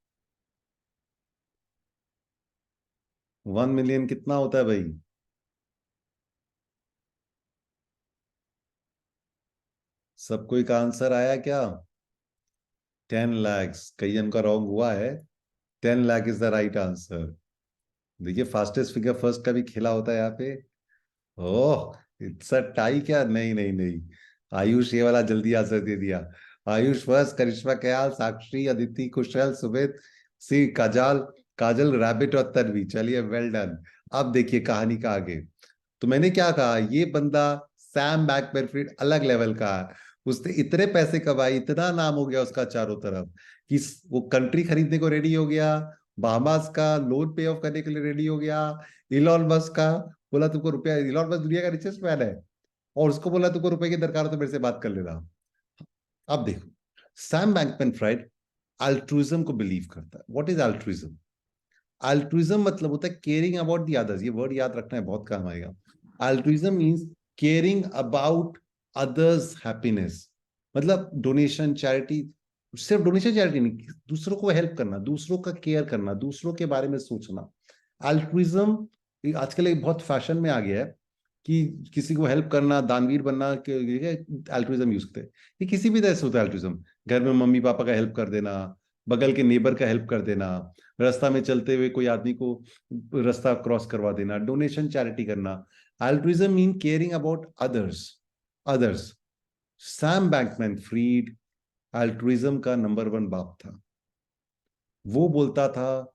1 मिलियन कितना होता है भाई? सब कोई का आंसर आया क्या? 10 lakhs, कई जन का रॉन्ग हुआ है। 10 lakh is the right answer. देखिए फास्टेस्ट फिगर फर्स्ट का भी खेला होता है यहाँ पे। ओह, इट्स अ टाई क्या? नहीं नहीं नहीं, आयुष ये वाला जल्दी आंसर दे दिया। आयुष फर्स्ट, करिश्मा कयाल, साक्षी, अदिति, कुशल, सुमित, सी, काजल, काजल, रैबिट और तन्वी। चलिए वेल डन। अब देखिए कहानी का आगे। तो मैंने क्या कहा, ये बंदा सैम बैकमैन अलग लेवल का है। उसने इतने पैसे कमाए, इतना नाम हो गया उसका चारों तरफ, कि वो कंट्री खरीदने को रेडी हो गया, बाहामास का लोन पे ऑफ करने के लिए रेडी हो गया। इलॉन मस्क का बोला तुमको रुपया, इलॉन मस्क दुनिया का रिचेस्ट मैन है, और उसको बोला तुमको रुपए की दरकार हो तो मेरे से बात कर लेना। अब देखो, सैम बैंकमैन फ्राइड अल्ट्रुइज्म को बिलीव करता है। What is altruism? अल्ट्रुइज्म मतलब होता है केयरिंग अबाउट द अदर्स। ये वर्ड याद रखना है, बहुत काम आएगा। Altruism means caring about others happiness. मतलब डोनेशन, चैरिटी, सिर्फ डोनेशन चैरिटी नहीं, दूसरों को हेल्प करना, दूसरों का केयर करना, दूसरों के बारे में सोचना। अल्ट्रुइज्म आजकल एक बहुत फैशन में आ गया है कि किसी को हेल्प करना, दानवीर बनना के अल्ट्रुइज्म यूज करते हैं। ये किसी भी तरह से होता है अल्ट्रुइज्म। घर में मम्मी पापा का हेल्प कर देना, बगल के नेबर का हेल्प कर देना, रास्ता में चलते हुए कोई आदमी को रास्ता क्रॉस करवा देना, डोनेशन चैरिटी करना। Altruism mean caring about others. Others. Sam Bankman Fried altruism का नंबर 1 बाप था। वो बोलता था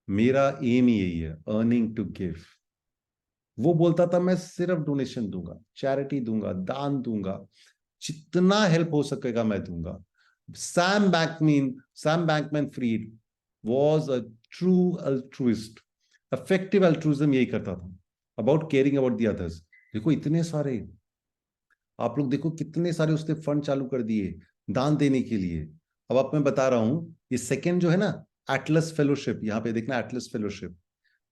मेरा एम ही यही है, अर्निंग टू गिव। वो बोलता था मैं सिर्फ डोनेशन दूंगा, चैरिटी दूंगा, दान दूंगा, जितना हेल्प हो सकेगा मैं दूंगा। Sam Bankman Fried was a true altruist. Effective altruism यही करता था, about caring about the others. देखो इतने सारे, आप लोग देखो कितने सारे उसने फंड चालू कर दिए दान देने के लिए। अब आप मैं बता रहा हूं, ये सेकंड जो है ना, एटलस फेलोशिप, यहाँ पे देखना एटलस फेलोशिप।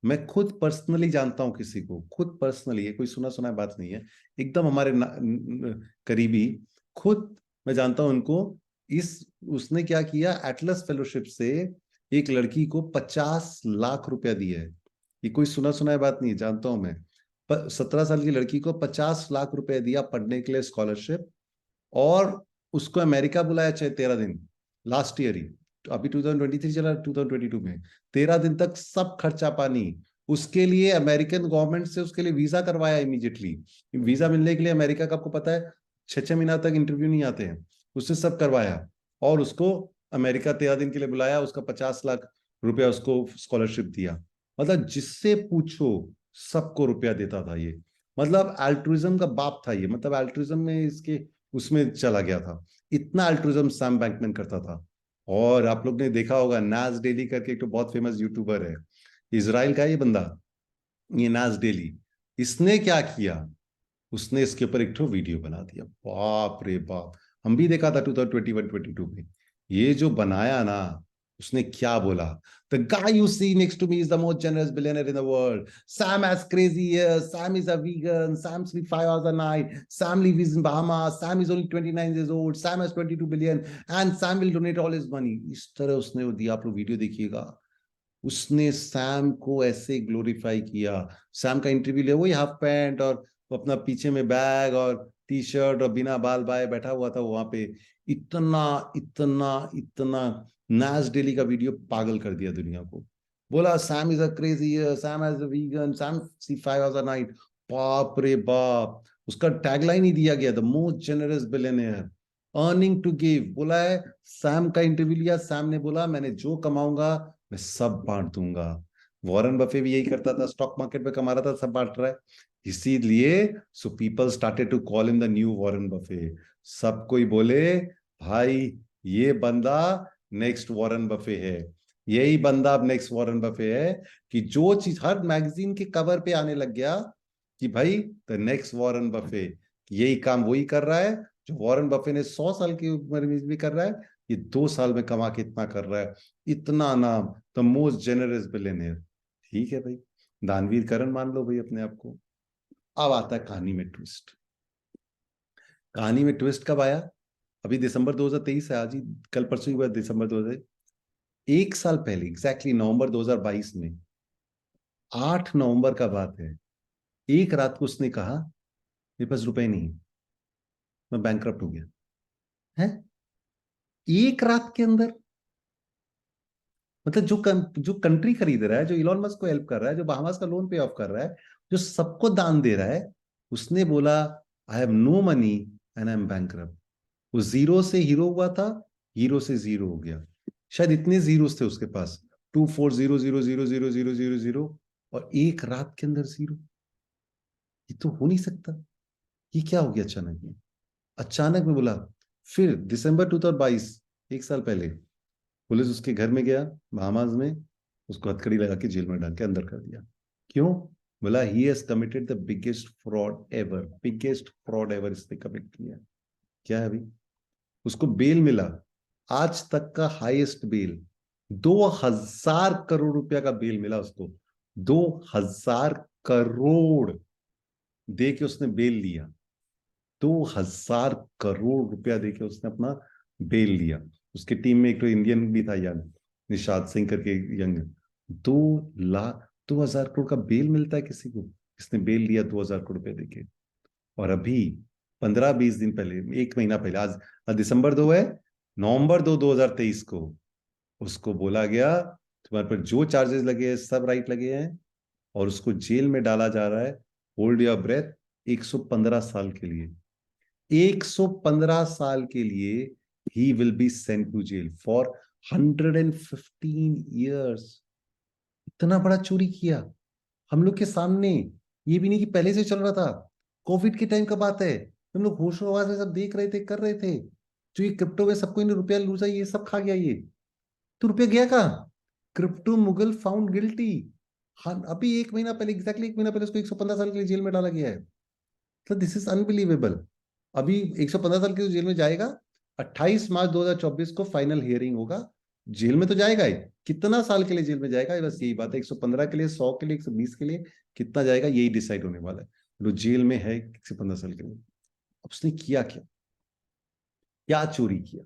मैं खुद पर्सनली जानता हूं किसी को, खुद पर्सनली, ये कोई सुना सुना बात नहीं है, एकदम हमारे करीबी, खुद मैं जानता हूं उनको। इस उसने क्या किया, एटलस फेलोशिप से एक लड़की को 50 लाख रुपया दिया है। ये कोई सुना सुना बात नहीं है, जानता हूं मैं। 17 साल की लड़की को 50 लाख रुपया दिया पढ़ने के लिए, स्कॉलरशिप। और उसको अमेरिका बुलाया, चाहे 13 दिन, लास्ट ईयर ही, तो अभी 2023 चला, 2022 में 13 दिन तक सब खर्चा पानी। उसके लिए अमेरिकन गवर्नमेंट से उसके लिए वीजा करवाया इमीडिएटली। वीजा मिलने के लिए अमेरिका का, आपको पता है, 6 6 महीना तक इंटरव्यू नहीं आते हैं, उससे सब करवाया। और उसको अमेरिका 13 दिन के लिए बुलाया, उसका 50 लाख रुपया उसको स्कॉलरशिप दिया। मतलब जिससे पूछो सबको रुपया देता था ये। मतलब अल्ट्रुइज्म का बाप था ये, मतलब अल्ट्रुइज्म में इसके उसमें चला गया था। इतना अल्ट्रुइज्म सैम बैंकमैन करता था। और आप लोग ने देखा होगा, नाज डेली करके एक तो बहुत फेमस यूट्यूबर है, इजराइल का है ये बंदा, ये नाज डेली। इसने क्या किया, उसने इसके ऊपर एक तो वीडियो बना दिया, बाप रे बाप। हम भी देखा था 2021-22 में, ये जो बनाया ना, उसने क्या बोला, the guy you see next to me is the most generous billionaire in the world. Sam has crazy years. Sam is a vegan. Sam sleeps 5 hours a night. Sam lives in Bahamas. Sam is only 29 years old. Sam has 22 billion and Sam will donate all his money. इस तरह उसने वो दिया, आप लोग video देखिएगा। उसने Sam को ऐसे ग्लोरीफाई किया। सैम का इंटरव्यू लिया, वही हाफ पैंट और अपना पीछे में बैग और टी शर्ट और बिना बाल बाय बैठा हुआ था वहां पे। इतना इतना इतना नाज डेली का वीडियो पागल कर दिया दुनिया को। बोला Sam is a crazy, Sam as a vegan, Sam see 5 hours a night। बाप रे बाप। उसका टैगलाइन ही दिया गया, the most generous billionaire, earning to give. बोला है, सैम का इंटरव्यू लिया, सैम ने बोला मैंने जो कमाऊंगा मैं सब बांट दूंगा। वॉरेन बफे भी यही करता था, स्टॉक मार्केट में कमा रहा था, सब बांट रहा है। इसीलिए so people started to call him the new Warren Buffett. सब कोई बोले भाई ये बंदा नेक्स्ट वॉरेन बफे है। यही बंदा अब नेक्स्ट वॉरेन बफे है, कि जो चीज हर मैगजीन के कवर पे आने लग गया कि भाई द नेक्स्ट वॉरेन बफे, यही काम वही कर रहा है जो वॉरेन बफे ने 100 साल की उम्र में भी कर रहा है, ये 2 साल में कमा के इतना कर रहा है। इतना नाम, द मोस्ट जेनरस बिलियनियर। ठीक है भाई, दानवीर करण मान लो भाई अपने आप को। अब आता है कहानी में ट्विस्ट। कहानी में ट्विस्ट कब आया, अभी दिसंबर 2023 है, आज ही कल परसों ही हुआ दिसंबर 2000, 1 साल पहले एग्जैक्टली नवंबर 2022 में, 8 नवंबर का बात है। एक रात को उसने कहा मेरे पास रुपए नहीं, मैं बैंकरप्ट हो गया। है, एक रात के अंदर। मतलब जो कंट्री खरीद रहा है, जो इलॉन मस्क को हेल्प कर रहा है, जो बहामास का लोन पे ऑफ कर रहा है, जो सबको दान दे रहा है, उसने बोला I have no money and I am bankrupt. वो जीरो से हीरो हुआ था, हीरो से जीरो हो गया। शायद इतने जीरोस थे उसके पास, 2400000000, और एक रात के अंदर जीरो। ये तो हो नहीं सकता। ये क्या हो गया अचानक में? अचानक में बोला। फिर दिसंबर 2022, 1 साल पहले, पुलिस उसके घर में गया बहामास में, उसको हथकड़ी लगा के जेल में डाल के अंदर कर दिया। क्यों? बोला he has committed the biggest fraud ever, biggest fraud ever इसने कमिट किया। क्या है अभी? उसको बेल मिला, आज तक का हाईएस्ट बेल, 2000 करोड़ रुपया का बेल मिला उसको। 2000 करोड़ दे के उसने बेल लिया। 2000 करोड़ रुपया दे के उसने अपना बेल लिया। उसकी टीम में एक तो इंडियन भी था, यंग निषाद सिंह करके, यंग। 2 लाख 2000 करोड़ का बेल मिलता है किसी को? इसने बेल लिया 2,000 करोड़ रुपए देके। और अभी 15-20 दिन पहले, एक महीना पहले, आज दिसंबर 2 है, नवंबर 2 2023 को उसको बोला गया तुम्हारे पर जो चार्जेस लगे हैं सब राइट लगे हैं, और उसको जेल में डाला जा रहा है, होल्ड योर ब्रेथ, 115 साल के लिए। 115 साल के लिए he will be sent to jail for 115 years। इतना बड़ा चोरी किया हम लोग के सामने। ये भी नहीं कि पहले से चल रहा था, कोविड के टाइम का बात है, हम लोग होशो हवास में सब देख रहे थे, कर रहे थे। जो ये क्रिप्टो में सबको इन्हें रुपया लूजा, ये सब खा गया ये। तो रुपया गया कहाँ? Crypto Mughal found guilty. हाँ, अभी एक महीना पहले, एग्जैक्टली एक महीना पहले उसको 115 साल के लिए जेल में डाला गया है। तो दिस इज अनबिलीवेबल। अभी 115 साल के जेल में जाएगा। 28 मार्च 2024 को फाइनल हियरिंग होगा। जेल में तो जाएगा ही, कितना साल के लिए जेल में जाएगा बस यही बात है। 115 के लिए, 100 के लिए, 120 के लिए कितना जाएगा यही डिसाइड होने वाला है। जो जेल में है 115 साल के लिए। अब उसने किया क्या, क्या चोरी किया,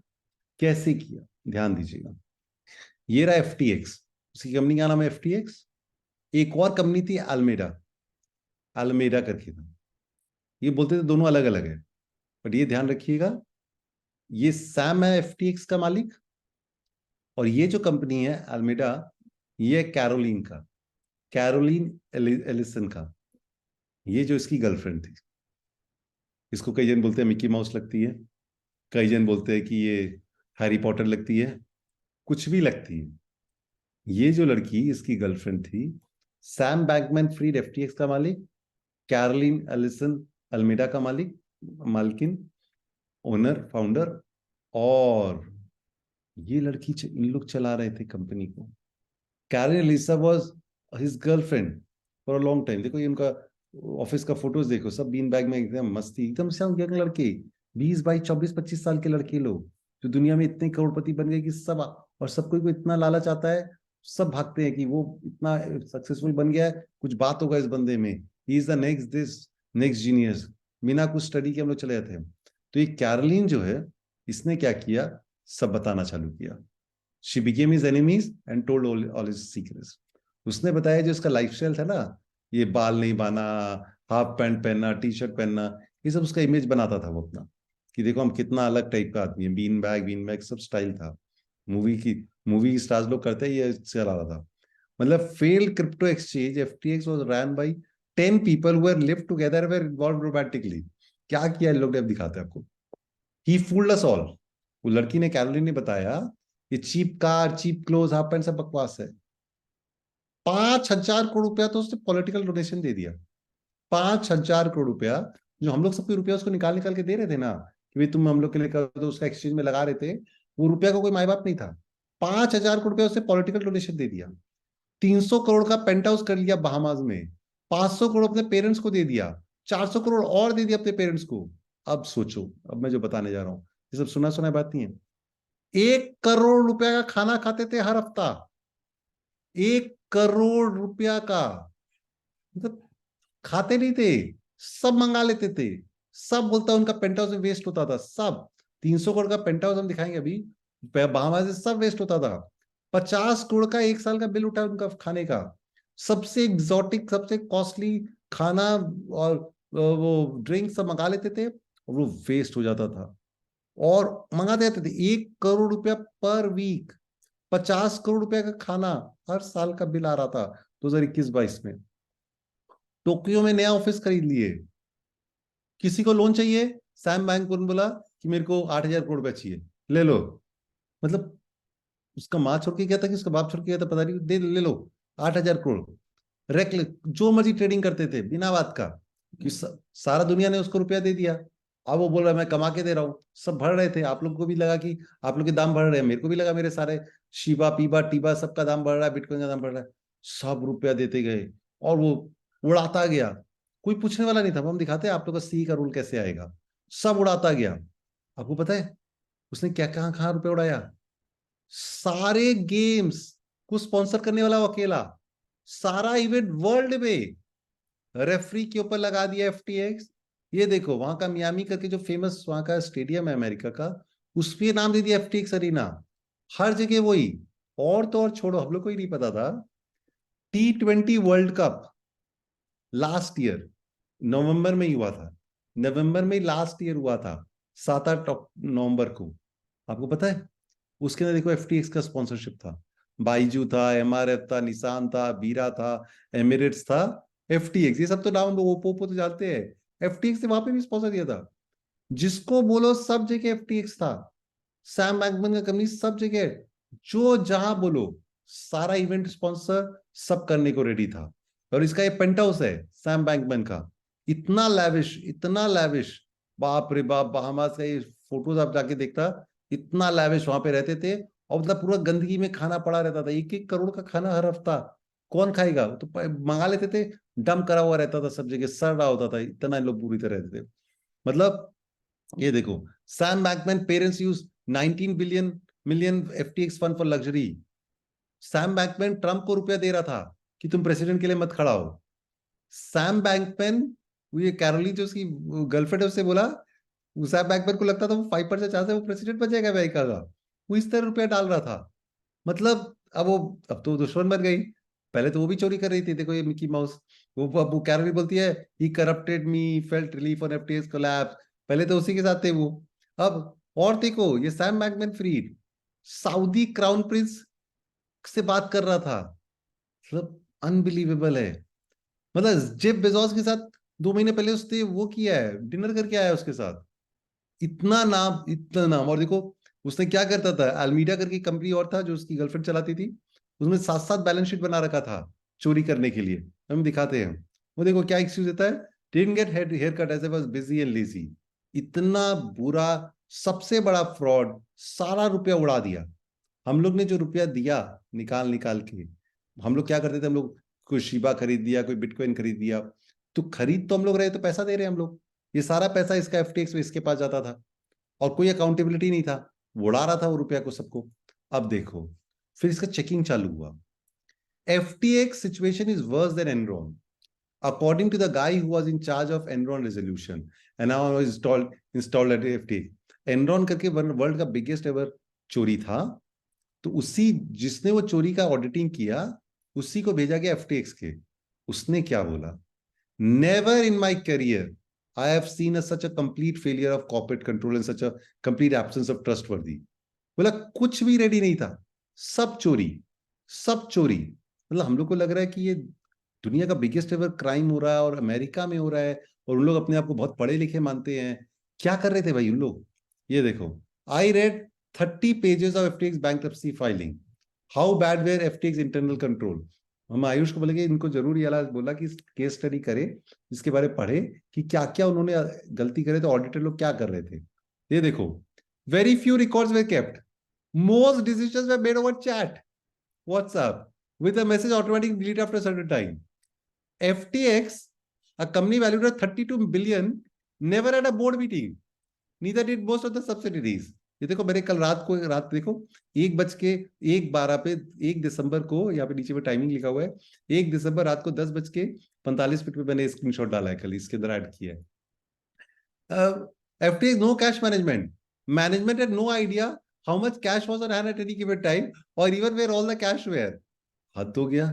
कैसे किया, ध्यान दीजिएगा। ये रहा FTX, उसकी कंपनी का नाम है FTX। एक और कंपनी थी अल्मेडा, अल्मेडा करके था। ये बोलते थे दोनों अलग अलग है, बट ये ध्यान रखिएगा, ये सैम है FTX का मालिक, और ये जो कंपनी है अल्मेडा, ये कैरोलिन का, कैरोलिन एलिसन का, ये जो इसकी गर्लफ्रेंड थी। इसको कई जन बोलते हैं मिकी माउस लगती है, कई जन बोलते हैं कि ये हैरी पॉटर लगती है, कुछ भी लगती है। ये जो लड़की इसकी गर्लफ्रेंड थी, सैम बैंकमैन फ्रीड FTX का मालिक, कैरोलिन एलिसन अल्मेडा का मालिक, मालकिन, ओनर, फाउंडर। और ये लड़की इन लोग चला रहे थे कंपनी को। Caroline Ellison was his girlfriend for a long time. देखो ये उनका ऑफिस का फोटोज देखो, सब बीन बैग में एकदम मस्ती, एकदम से यंग लड़के, 20, 22, 24, 25 साल के लड़के लोग, जो दुनिया में इतने करोड़पति बन गए कि सब, और सबको को इतना लालच आता है, सब भागते हैं कि वो इतना सक्सेसफुल बन गया है, कुछ बात होगा इस बंदे में, ही is the next this, next genius. बिना कुछ स्टडी के हम लोग चले जाते हैं। तो ये कैरोलिन जो है, इसने क्या किया, सब बताना चालू किया। She became his enemies and told all his secrets। उसने बताया जो इसका लाइफस्टाइल था ना, ये बाल नहीं बाना, हाफ पैंट पहनना, T-शर्ट पहनना, ये सब उसका इमेज बनाता था वो अपना, कि देखो हम कितना अलग टाइप का आदमी है, बीन बैग सब स्टाइल था। मूवी स्टार्स लोग करते हैं, ये चला रहा था। मतलब failed crypto exchange FTX was run by 10 people who were lived together, were involved romantically. क्या किया इन लोग ने, अब दिखाते हैं आपको। He fooled us all. वो लड़की ने, कैरोलिन ने बताया, ये cheap car, cheap cloth, half pant सब बकवास है। 5,000 करोड़ रुपया तो उसने पॉलिटिकल डोनेशन दे दिया। 5,000 करोड़ रुपया, जो हम लोग सबके रुपया उसको निकाल निकाल के दे रहे थे ना, कि भाई तुम हम लोग के लिए कर दो, उसका एक्सचेंज में लगा रहे थे, वो रुपया का कोई माई बाप नहीं था। 5,000 करोड़ रुपया उसने पॉलिटिकल डोनेशन दे दिया। 300 करोड़ का पेंट हाउस कर लिया बहामास में। 500 करोड़ अपने पेरेंट्स को दे दिया। 400 करोड़ और दे दिया अपने पेरेंट्स को। अब सोचो, अब मैं जो बताने जा रहा हूँ, ये सब सुना सुना बात नहीं है। 1 करोड़ रुपया का खाना खाते थे हर हफ्ता। 1 करोड़ रुपया का, मतलब खाते नहीं थे, सब मंगा लेते थे। सब बोलता उनका पेंट हाउस में वेस्ट होता था, सब। 300 करोड़ का पेंट हाउस हम दिखाएंगे अभी, बहामा से सब वेस्ट होता था। 50 करोड़ का एक साल का बिल उठा उनका खाने का। सबसे एग्जॉटिक, सबसे कॉस्टली खाना और वो ड्रिंक सब मंगा लेते थे, और वो वेस्ट हो जाता था। और मंगाते रहते थे 1 करोड़ रुपया पर वीक। 50 करोड़ रुपया का खाना हर साल का बिल आ रहा था 2021-22 में। टोक्यो में नया ऑफिस खरीद लिए। किसी को लोन चाहिए, सैम बैंक को बोला कि मेरे को 8,000 करोड़ रुपया चाहिए, ले लो। मतलब उसका माँ छोड़ के गया था कि उसका बाप छोड़ के गया था, पता नहीं, दे ले लो 8,000 करोड़। जो मर्जी ट्रेडिंग करते थे बिना बात का, कि सारा दुनिया ने उसको रुपया दे दिया। अब वो बोल रहा है मैं कमा के दे रहा हूँ। सब भर रहे थे, आप लोग को भी लगा कि आप लोग के दाम बढ़ रहे हैं, मेरे को भी लगा मेरे सारे शिबा पीबा टीबा सबका दाम बढ़ रहा है, बिटकॉइन का दाम बढ़ रहा है। सब रुपया देते गए, और वो उड़ाता गया। कोई पूछने वाला नहीं था। हम दिखाते हैं आप लोग का सी का रूल कैसे आएगा। सब उड़ाता गया। आपको पता है उसने क्या, कहाँ कहाँ रुपया उड़ाया? सारे गेम्स को स्पॉन्सर करने वाला वो अकेला, सारा इवेंट वर्ल्ड में रेफरी के ऊपर लगा दिया FTX। ये देखो वहां का मियामी करके जो फेमस वहां का स्टेडियम है अमेरिका का, उस पर नाम दे दिया FTX अरीना। हर जगह वही। और तो और छोड़ो, हम लोग को ही नहीं पता था, T20 world cup last year नवंबर में ही हुआ था, नवंबर में लास्ट ईयर हुआ था, 7-8 नवंबर को। आपको पता है उसके अंदर देखो एफटीएक्स का स्पॉन्सरशिप था, बाइजू था, एमआरएफ था, निसान था, बीरा था, एमिरेट्स था, एफटीएक्स, ये सब तो नाम लोग ओप्पो ओप्पो तो जानते हैं। एफटीएक्स ने वहां पे भी स्पॉन्सर दिया था, जिसको बोलो सब जगह एफटीएक्स था। सैम बैंकमैन का कंपनी सब जगह, जो जहां बोलो सारा इवेंट स्पॉन्सर सब करने को रेडी था। और इसका ये पेंट हाउस है सैम बैंकमैन का, इतना लैविश, इतना लैविश, बाप रे बाप, बहामास का ये फोटोज आप जाके देखता, इतना लैविश वहां पे रहते थे। और मतलब पूरा गंदगी में खाना पड़ा रहता था, 1-1 करोड़ का खाना हर हफ्ता, कौन खाएगा? तो मंगा लेते थे, डम करा हुआ रहता था सब जगह, सड़ रहा होता था, इतना लोग बुरी तरह रहते थे। मतलब ये देखो, Sam Beckmann parents use 19 billion million FTX fund for luxury. Sam Beckmann Trump को रुपया दे रहा था कि तुम प्रेसिडेंट के लिए मत खड़ा हो। सैम बैकमैन, वो ये कैरोली जो उसकी गर्लफ्रेंड है, उससे बोला, सैम बैकमैन को लगता था वो 5% चांस है वो प्रेसिडेंट बन जाएगा अमेरिका का, वो इस तरह रुपया डाल रहा था। मतलब अब तो दुश्मन बन गई। पहले तो वो भी चोरी कर रही थी, देखो ये मिकी माउस, वो कैरोली बोलती है he corrupted me, felt relief on FTX collapse, पहले तो उसी के साथ थे वो। अब और देखो ये Sam Bankman Fried Saudi crown prince से बात कर रहा था, मतलब अनबिलीवेबल है। मतलब जेफ बेजोस के साथ 2 महीने पहले उसने वो किया है, डिनर करके आया उसके साथ। इतना नाम, इतना नाम। और देखो उसने क्या करता था, अल्मीडा करके कंपनी और था जो उसकी गर्लफ्रेंड चलाती थी, उसमें साथ साथ बैलेंस शीट बना रखा था चोरी करने के लिए। हम दिखाते हैं, वो देखो क्या एक्सक्यूज देता है, didn't get hair cut as I was busy and lazy. इतना बुरा, सबसे बड़ा फ्रॉड, सारा रुपया उड़ा दिया। हम लोग ने जो रुपया दिया निकाल निकाल के, हम लोग क्या करते थे, हम लोग कोई शिबा खरीद दिया, कोई बिटकॉइन खरीद दिया, तो खरीद तो हम लोग रहे, तो पैसा दे रहे हैं हम लोग, ये सारा पैसा इसका एफटीएक्स में इसके पास जाता था, और कोई अकाउंटेबिलिटी नहीं था, वो उड़ा रहा था वो रुपया को सबको। अब देखो फिर इसका चेकिंग चालू हुआ, FTX situation is worse than Enron according to the guy who was in charge of Enron resolution and now is installed at FTX. Enron करके वर्ल्ड का बिगेस्ट एवर चोरी था, तो उसी जिसने वो चोरी का ऑडिटिंग किया उसी को भेजा गया एफटीएक्स के। उसने क्या बोला, never in my career I have seen such a complete failure of corporate control and such a complete absence of trustworthy. बोला कुछ भी रेडी नहीं था, सब चोरी, सब चोरी। मतलब हम लोग को लग रहा है कि ये दुनिया का बिगेस्ट एवर क्राइम हो रहा है और अमेरिका में हो रहा है, और उन लोग अपने आप को बहुत पढ़े लिखे मानते हैं। क्या कर रहे थे भाई उन लोग? ये देखो, I read 30 pages of FTX bankruptcy filing, how bad were FTX internal control. हम आयुष को बोले कि इनको जरूर ये बोला कि केस स्टडी करे, इसके बारे में पढ़े कि क्या क्या उन्होंने गलती करे, तो ऑडिटर लोग क्या कर रहे थे। ये देखो, very few records way kept, most decisions way made over chat, WhatsApp, with a message automatic delete after a certain time. FTX, a company valued at 32 billion, never had a board meeting. Neither did most of the subsidiaries. ये देखो मैंने कल रात देखो 1:01 पे 1 दिसंबर को, यहाँ पे नीचे में टाइमिंग लिखा हुआ है, 1 दिसंबर रात को 10:45 पे मैंने स्क्रीनशॉट डाला है, कल इसके अंदर ऐड किया है। FTX no cash management. Management had no idea how much cash was on hand at any given time, or even where all the cash were. हद हो गया।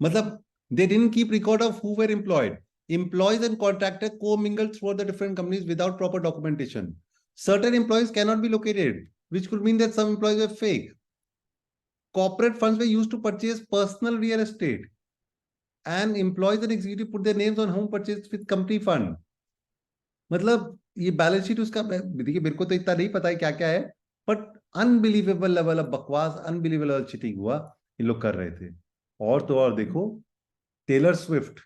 मतलब they didn't keep record of who were employed. Employees and contractors co-mingled throughout the different companies without proper documentation. Certain employees cannot be located, which could mean that some employees were fake. Corporate funds were used to purchase personal real estate, and employees and executives put their names on home purchase with company fund. मतलब ये balance sheet उसका, देखिए मेरे को तो इतना नहीं पता है क्या क्या है, बट अनबिलीवेबल लेवल ऑफ बकवास, अनबिलीवेबल चीटिंग हुआ ये लोग कर रहे थे। और तो और देखो, टेलर स्विफ्ट,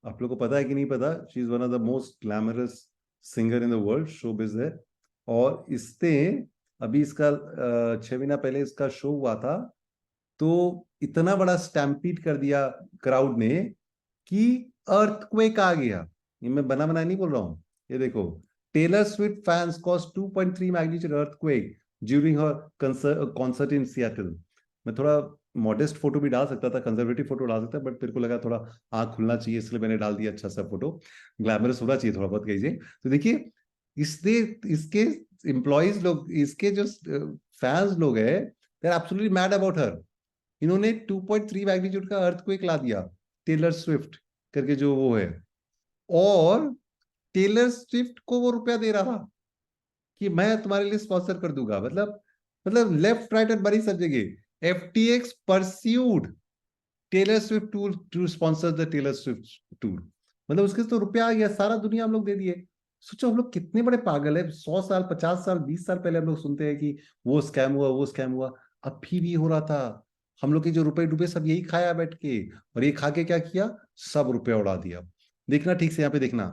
आप लोग को पता है कि नहीं पता, she is one of the most glamorous singer in the world, showbiz है। और इसने अभी इसका 6 महीना पहले इसका शो हुआ था, तो इतना बड़ा स्टैम्पीड कर दिया क्राउड ने कि अर्थक्वेक आ गया। ये मैं बना नहीं बोल रहा हूँ, ये देखो, Taylor Swift fans caused 2.3 magnitude earthquake during her concert in Seattle. मैं थोड़ा मॉडेस्ट फोटो भी डाल सकता था, कंजर्वेटिव फोटो डाल सकता, बट मेरे को लगा थोड़ा आंख खुलना चाहिए, इसलिए मैंने डाल दिया अच्छा सा फोटो, ग्लैमरस होना चाहिए थोड़ा बहुत कहिए। तो देखिए इसने, इसके एम्प्लॉइज लोग, इसके जो फैंस लोग हैं, they are absolutely mad about her. इन्होंने 2.3 मैग्नीट्यूड का अर्थक्वेक ला दिया टेलर स्विफ्ट करके जो वो है, और टेलर स्विफ्ट को वो रुपया दे रहा कि मैं तुम्हारे लिए स्पॉन्सर कर दूंगा। मतलब लेफ्ट राइट एंड बड़ी सब जगह FTX pursued Taylor Swift tour to sponsor the Taylor Swift tour. मतलब उसके तो रुपया आ गया, सारा दुनिया हम लोग दे दिए। सोचो हम लोग कितने बड़े पागल है। 100 साल, 50 साल, 20 साल पहले हम लोग सुनते हैं कि वो स्कैम हुआ, वो स्कैम हुआ। अभी भी हो रहा था। हम लोग के जो रुपए डूबे सब यही खाया बैठ के, और ये खा के क्या किया, सब रुपया उड़ा दिया। देखना ठीक से, यहाँ पे देखना।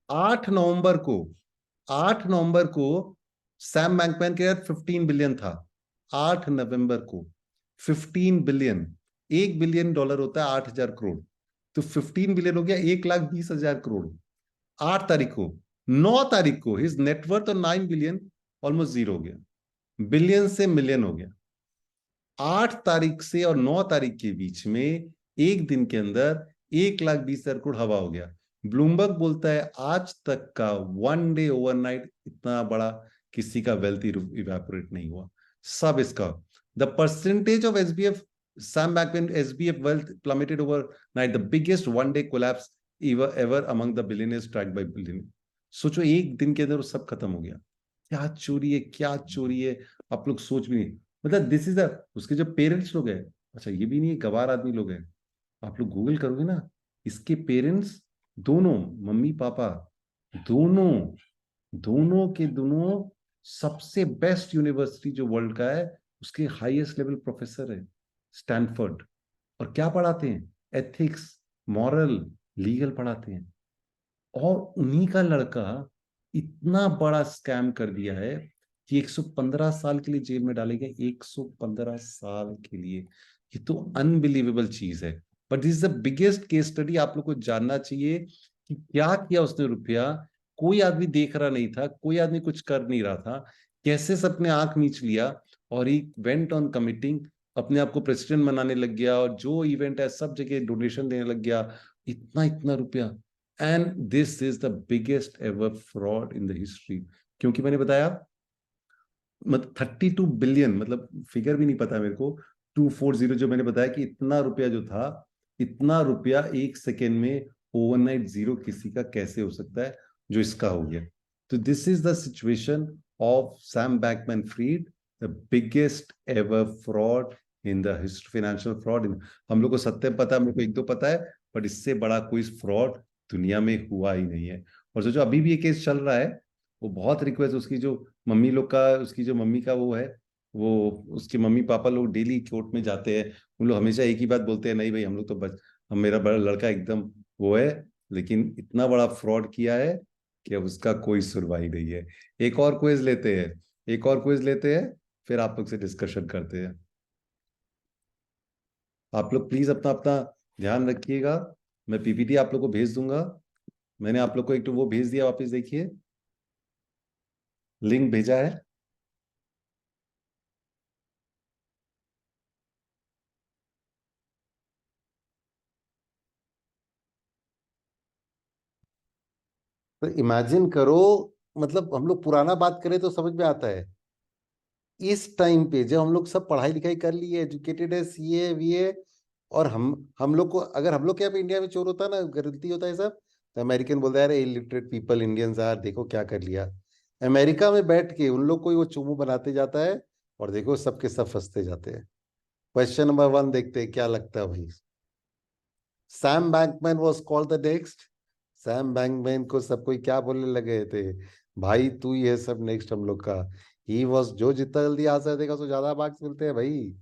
8 नवंबर को 8 नवंबर को सैम बैंकमैन के 15 बिलियन था। 8 नवंबर को 15 बिलियन। $1 बिलियन होता है 8,000 करोड़। तो 15 बिलियन हो गया 1,20,000 करोड़। 8 तारीख को। 9 तारीख को हिज नेटवर्थ और 9 बिलियन ऑलमोस्ट जीरो हो गया। बिलियन से मिलियन हो गया। 8 तारीख से और 9 तारीख के बीच में एक दिन के अंदर 1,20,000 करोड़ हवा हो गया। ब्लूमबर्ग बोलता है आज तक का 1 डे ओवरनाइट इतना बड़ा किसी का वेल्थ इवेपोरेट नहीं हुआ। सब इसका the percentage of SBF Sam Bankman SBF wealth plummeted overnight, the biggest one-day collapse ever among the billionaires tracked by billionaires. सोचो एक दिन के अंदर वो सब खत्म हो गया। क्या चोरी है, क्या चोरी है, आप लोग सोच भी नहीं। मतलब दिस इज उसके जो पेरेंट्स लोग हैं, अच्छा ये भी नहीं है, गवार आदमी लोग हैं। आप लोग गूगल करोगे ना, इसके पेरेंट्स दोनों, मम्मी पापा दोनों, दोनों के दोनों सबसे बेस्ट यूनिवर्सिटी जो वर्ल्ड का है उसके हाईएस्ट लेवल प्रोफेसर है, स्टैनफोर्ड। और क्या पढ़ाते हैं, एथिक्स, मॉरल, लीगल पढ़ाते हैं। और उन्हीं का लड़का इतना बड़ा स्कैम कर दिया है कि 115 साल के लिए जेल में डाले गए। 115 साल के लिए, ये तो अनबिलीवेबल चीज है। But this is the biggest case study. आप लोग को जानना चाहिए कि क्या किया उसने रुपया। कोई आदमी देख रहा नहीं था, कोई आदमी कुछ कर नहीं रहा था, कैसे सबने आंख मीच लिया और ही वेंट ऑन कमिटिंग, अपने आप को प्रेसिडेंट बनाने लग गया, और जो इवेंट है सब जगह डोनेशन देने लग गया, इतना इतना रुपया। And this is the biggest ever fraud in the history. क्योंकि मैंने बताया मतलब 32 बिलियन, मतलब फिगर भी नहीं पता मेरे को, 240 जो मैंने बताया कि इतना रुपया जो था, इतना रुपया एक सेकेंड में ओवरनाइट जीरो किसी का कैसे हो सकता है जो इसका हो गया। तो this is the situation of Sam Bankman Fried, the biggest ever fraud in the history, financial fraud in. हम लोग को सत्य पता है, हम लोग को एक दो पता है, बट इससे बड़ा कोई फ्रॉड दुनिया में हुआ ही नहीं है। और जो अभी भी ये केस चल रहा है, वो बहुत रिक्वेस्ट उसकी जो मम्मी लोग का, उसकी जो मम्मी का वो है, वो उसके मम्मी पापा लोग डेली कोर्ट में जाते हैं। उन लोग हमेशा एक ही बात बोलते हैं, नहीं भाई हम लोग तो हम, मेरा बड़ा लड़का एकदम वो है, लेकिन इतना बड़ा फ्रॉड किया है कि अब उसका कोई सुनवाई नहीं है। एक और क्विज लेते हैं, एक और क्विज लेते हैं, फिर आप लोग से डिस्कशन करते हैं। आप लोग प्लीज अपना अपना ध्यान रखिएगा। मैं PPT आप लोग को भेज दूंगा। मैंने आप लोग को एक तो वो भेज दिया, वापस देखिए, लिंक भेजा है। तो इमेजिन करो, मतलब हम लोग पुराना बात करें तो समझ में आता है, इस टाइम पे जब हम लोग सब पढ़ाई लिखाई कर लिए, एजुकेटेड है, CA VA, और हम लोग को, अगर हम लोग के यहाँ पे इंडिया में चोर होता ना, गलती होता है सब, तो अमेरिकन बोलता है अरे इलिटरेट पीपल इंडियंस यार, देखो क्या कर लिया। अमेरिका में बैठ के उन लोग को ही वो चुमू बनाते जाता है, और देखो सबके सब फंसते जाते हैं। क्वेश्चन नंबर 1 देखते हैं, क्या लगता है भाई। Sam Bankman was called the next. Sam Bankman को सब कोई क्या बोलने लगे थे, भाई तू ही है सब नेक्स्ट हम लोग का। ही वॉज, जो जितना जल्दी आंसर देगा तो ज्यादा मार्क्स मिलते हैं भाई।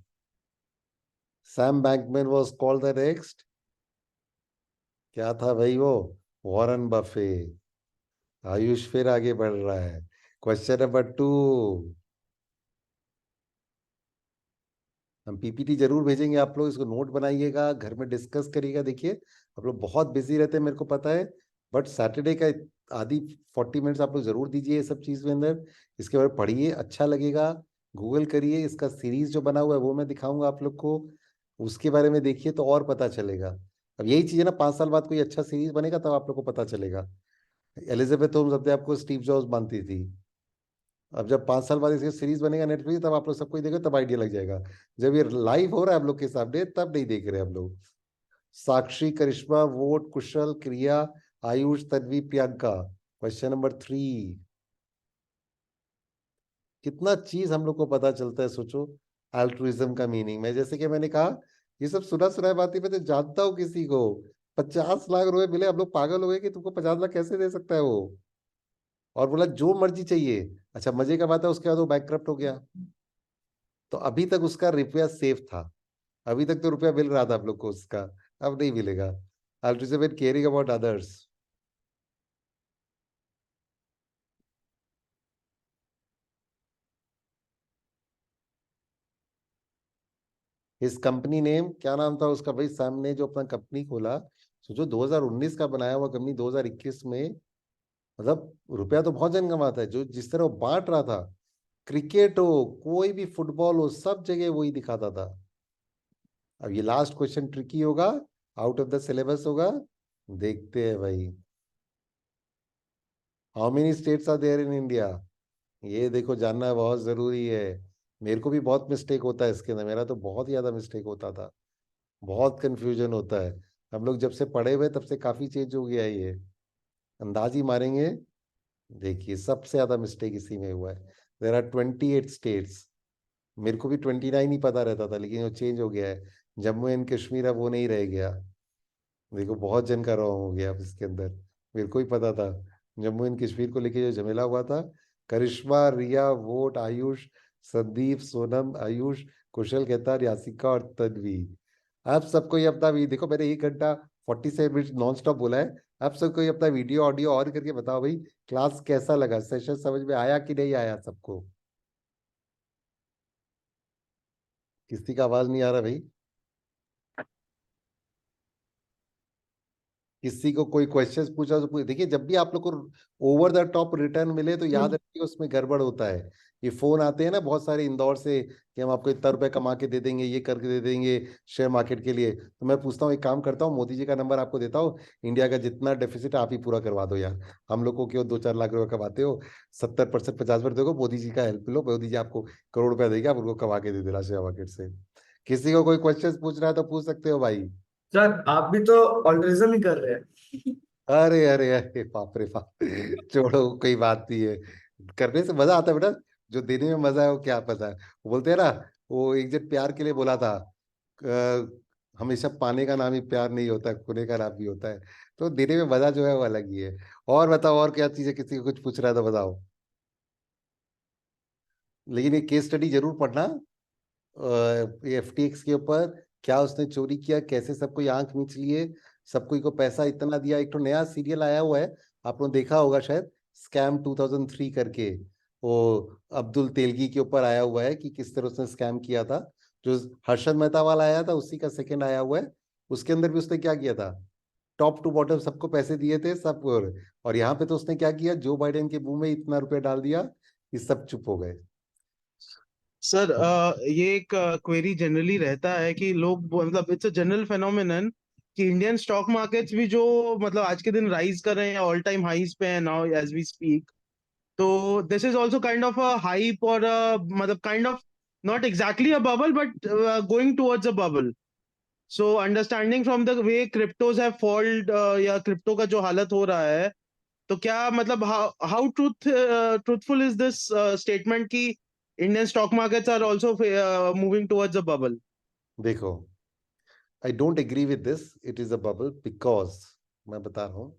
Sam Bankman was called the next, क्या था भाई वो, वॉरेन बफे। आयुष फिर आगे बढ़ रहा है। क्वेश्चन नंबर 2, हम PPT जरूर भेजेंगे, आप लोग इसको नोट बनाइएगा, घर में डिस्कस करिएगा। देखिए आप लोग बहुत बिजी रहते हैं मेरे को पता है, बट सैटरडे का आधी 40 मिनट्स आप लोग जरूर दीजिए ये सब चीज में अंदर। इसके बारे में पढ़िए, अच्छा लगेगा। गूगल करिए, इसका सीरीज जो बना हुआ है वो मैं दिखाऊंगा आप लोग को, उसके बारे में देखिए तो और पता चलेगा। अब यही चीज है ना, 5 साल बाद कोई अच्छा सीरीज बनेगा तब आप लोग को पता चलेगा। एलिजाबेथ होम्स अपने आपको स्टीव जॉब्स मानती थी। अब जब 5 साल बाद इसकी सीरीज बनेगा नेटफ्लिक्स, तब आप लोग सबको ही देखो, तब आइडिया लग जाएगा। जब ये लाइव हो रहा है हम लोग के सामने, तब नहीं देख रहे हम लोग। साक्षी, करिश्मा, वोट, कुशल, क्रिया, आयुष, तन्वी, प्रियंका। Question number 3। कितना चीज हम लोग को पता चलता है, सोचो। अल्ट्रुइज्म का मीनिंग, मैं जैसे कि मैंने कहा, ये सब सुना सुनाई बातें मैं तो जानता हूँ किसी को। 50 लाख रुपए मिले, हम लोग पागल हो गए कि तुमको 50 लाख कैसे दे सकता है वो। और बोला जो मर्जी चाहिए। अच्छा, मजे का बात है उसके बाद वो बैंकक्रप्ट हो गया। तो अभी तक उसका रुपया सेफ था। अभी तक तो रुपया मिल रहा था हम लोग को उसका। अब नहीं मिलेगा। Altruism and caring about others. इस कंपनी नेम क्या नाम था उसका भाई? सामने जो अपना कंपनी खोला, सोचो 2019 का बनाया हुआ कंपनी 2021 में। मतलब रुपया तो बहुत जन कमाता है, जो जिस तरह वो बांट रहा था। क्रिकेट हो, कोई भी फुटबॉल हो, सब जगह वही दिखाता था। अब ये लास्ट क्वेश्चन ट्रिकी होगा, आउट ऑफ द सिलेबस होगा। देखते हैं भाई। How many states are there in India? ये देखो, जानना बहुत जरूरी है। मेरे को भी बहुत मिस्टेक होता है इसके अंदर, मेरा तो बहुत ज्यादा मिस्टेक होता था। बहुत कंफ्यूजन होता है। हम लोग जब से पढ़े हुए तब से काफी चेंज हो गया है ये। अंदाज ही मारेंगे। देखिए, सबसे ज्यादा मिस्टेक इसी में हुआ है। There are 28 states. मेरे को भी 29 ही पता रहता था, लेकिन वो चेंज हो गया है। जम्मू एंड कश्मीर अब वो नहीं रह गया। देखो, बहुत जन का रॉन्ग हो गया अब इसके अंदर। मेरे को ही पता था। जम्मू एंड कश्मीर को लेके जो झमेला हुआ था। करिश्मा, रिया, वोट, आयुष, संदीप, सोनम, आयुष, कुशल, केतार, यासिका और तन्वी। आप सबको ये अपना देखो, मैंने 1 घंटा 47 मिनट नॉन स्टॉप बोला है। आप सबको ये अपना वीडियो ऑडियो ऑन करके बताओ भाई, क्लास कैसा लगा, सेशन समझ में आया कि नहीं आया सबको? किसी का आवाज नहीं आ रहा भाई। किसी को कोई क्वेश्चंस पूछा तो देखिए, जब भी आप लोग को ओवर द टॉप रिटर्न मिले तो याद रखिए उसमें गड़बड़ होता है। ये फोन आते हैं ना बहुत सारे इंदौर से, कि हम आपको इतना रुपए कमा के दे देंगे, ये करके दे देंगे शेयर मार्केट के लिए। तो मैं पूछता हूँ, एक काम करता हूँ, मोदी जी का नंबर आपको देता हूँ। इंडिया का जितना डेफिसिट आप ही पूरा करवा दो यार। हम लोग को क्यों 2-4 लाख रुपए कमाते हो? 70%, 50% देखो, मोदी जी का हेल्प लो, मोदी जी आपको करोड़ रुपया देगा, आप उनको कमा के दे देना शेयर मार्केट से। किसी को कोई क्वेश्चन पूछना है तो पूछ सकते हो भाई। सर आप भी तो ऑल्ट्रिज्म ही कर रहे हैं। अरे अरे अरे, बाप रे बाप। छोड़ो, कोई बात नहीं है। करने से मजा आता है बेटा। जो देने में मजा है वो क्या पता है। वो बोलते हैं ना, वो एक जन प्यार के लिए बोला था, हमेशा पाने का नाम ही प्यार नहीं होता, खोने का नाम भी होता है। तो देने में मजा जो है वो अलग ही है। और बताओ, और क्या चीज है? किसी को कुछ पूछ रहा है तो बताओ। लेकिन ये केस स्टडी जरूर पढ़ना। एफटीएक्स के ऊपर, क्या उसने चोरी किया, कैसे सबको ये आंख मीच लिए, सबको को पैसा इतना दिया। एक तो नया सीरियल आया हुआ है, आप लोगों ने देखा होगा शायद, स्कैम 2003 करके। वो अब्दुल तेलगी के ऊपर आया हुआ है कि किस तरह उसने स्कैम किया था। जो हर्षद मेहता वाला आया था उसी का सेकंड आया हुआ है। उसके अंदर भी उसने क्या किया था, टॉप टू बॉटम सबको पैसे दिए थे सब। और यहाँ पे तो उसने क्या किया, जो बाइडेन के मुंह में इतना रुपया डाल दिया कि सब चुप हो गए। सर ये एक क्वेरी जनरली रहता है कि लोग मतलब इट्स अ जनरल फेनोमेनन कि इंडियन स्टॉक मार्केट्स भी जो मतलब आज के दिन राइज कर रहे हैं, ऑल टाइम हाईज पे है नाउ एज वी स्पीक। तो this is also kind of a hype और मतलब kind of not exactly a bubble but going towards a bubble. So understanding from the way cryptos have falled या crypto का जो हालत हो रहा है, तो क्या मतलब how truthful is this statement कि Indian stock markets are also moving towards a bubble? देखो, I don't agree with this, it is a bubble, because मैं बता रहा हूँ।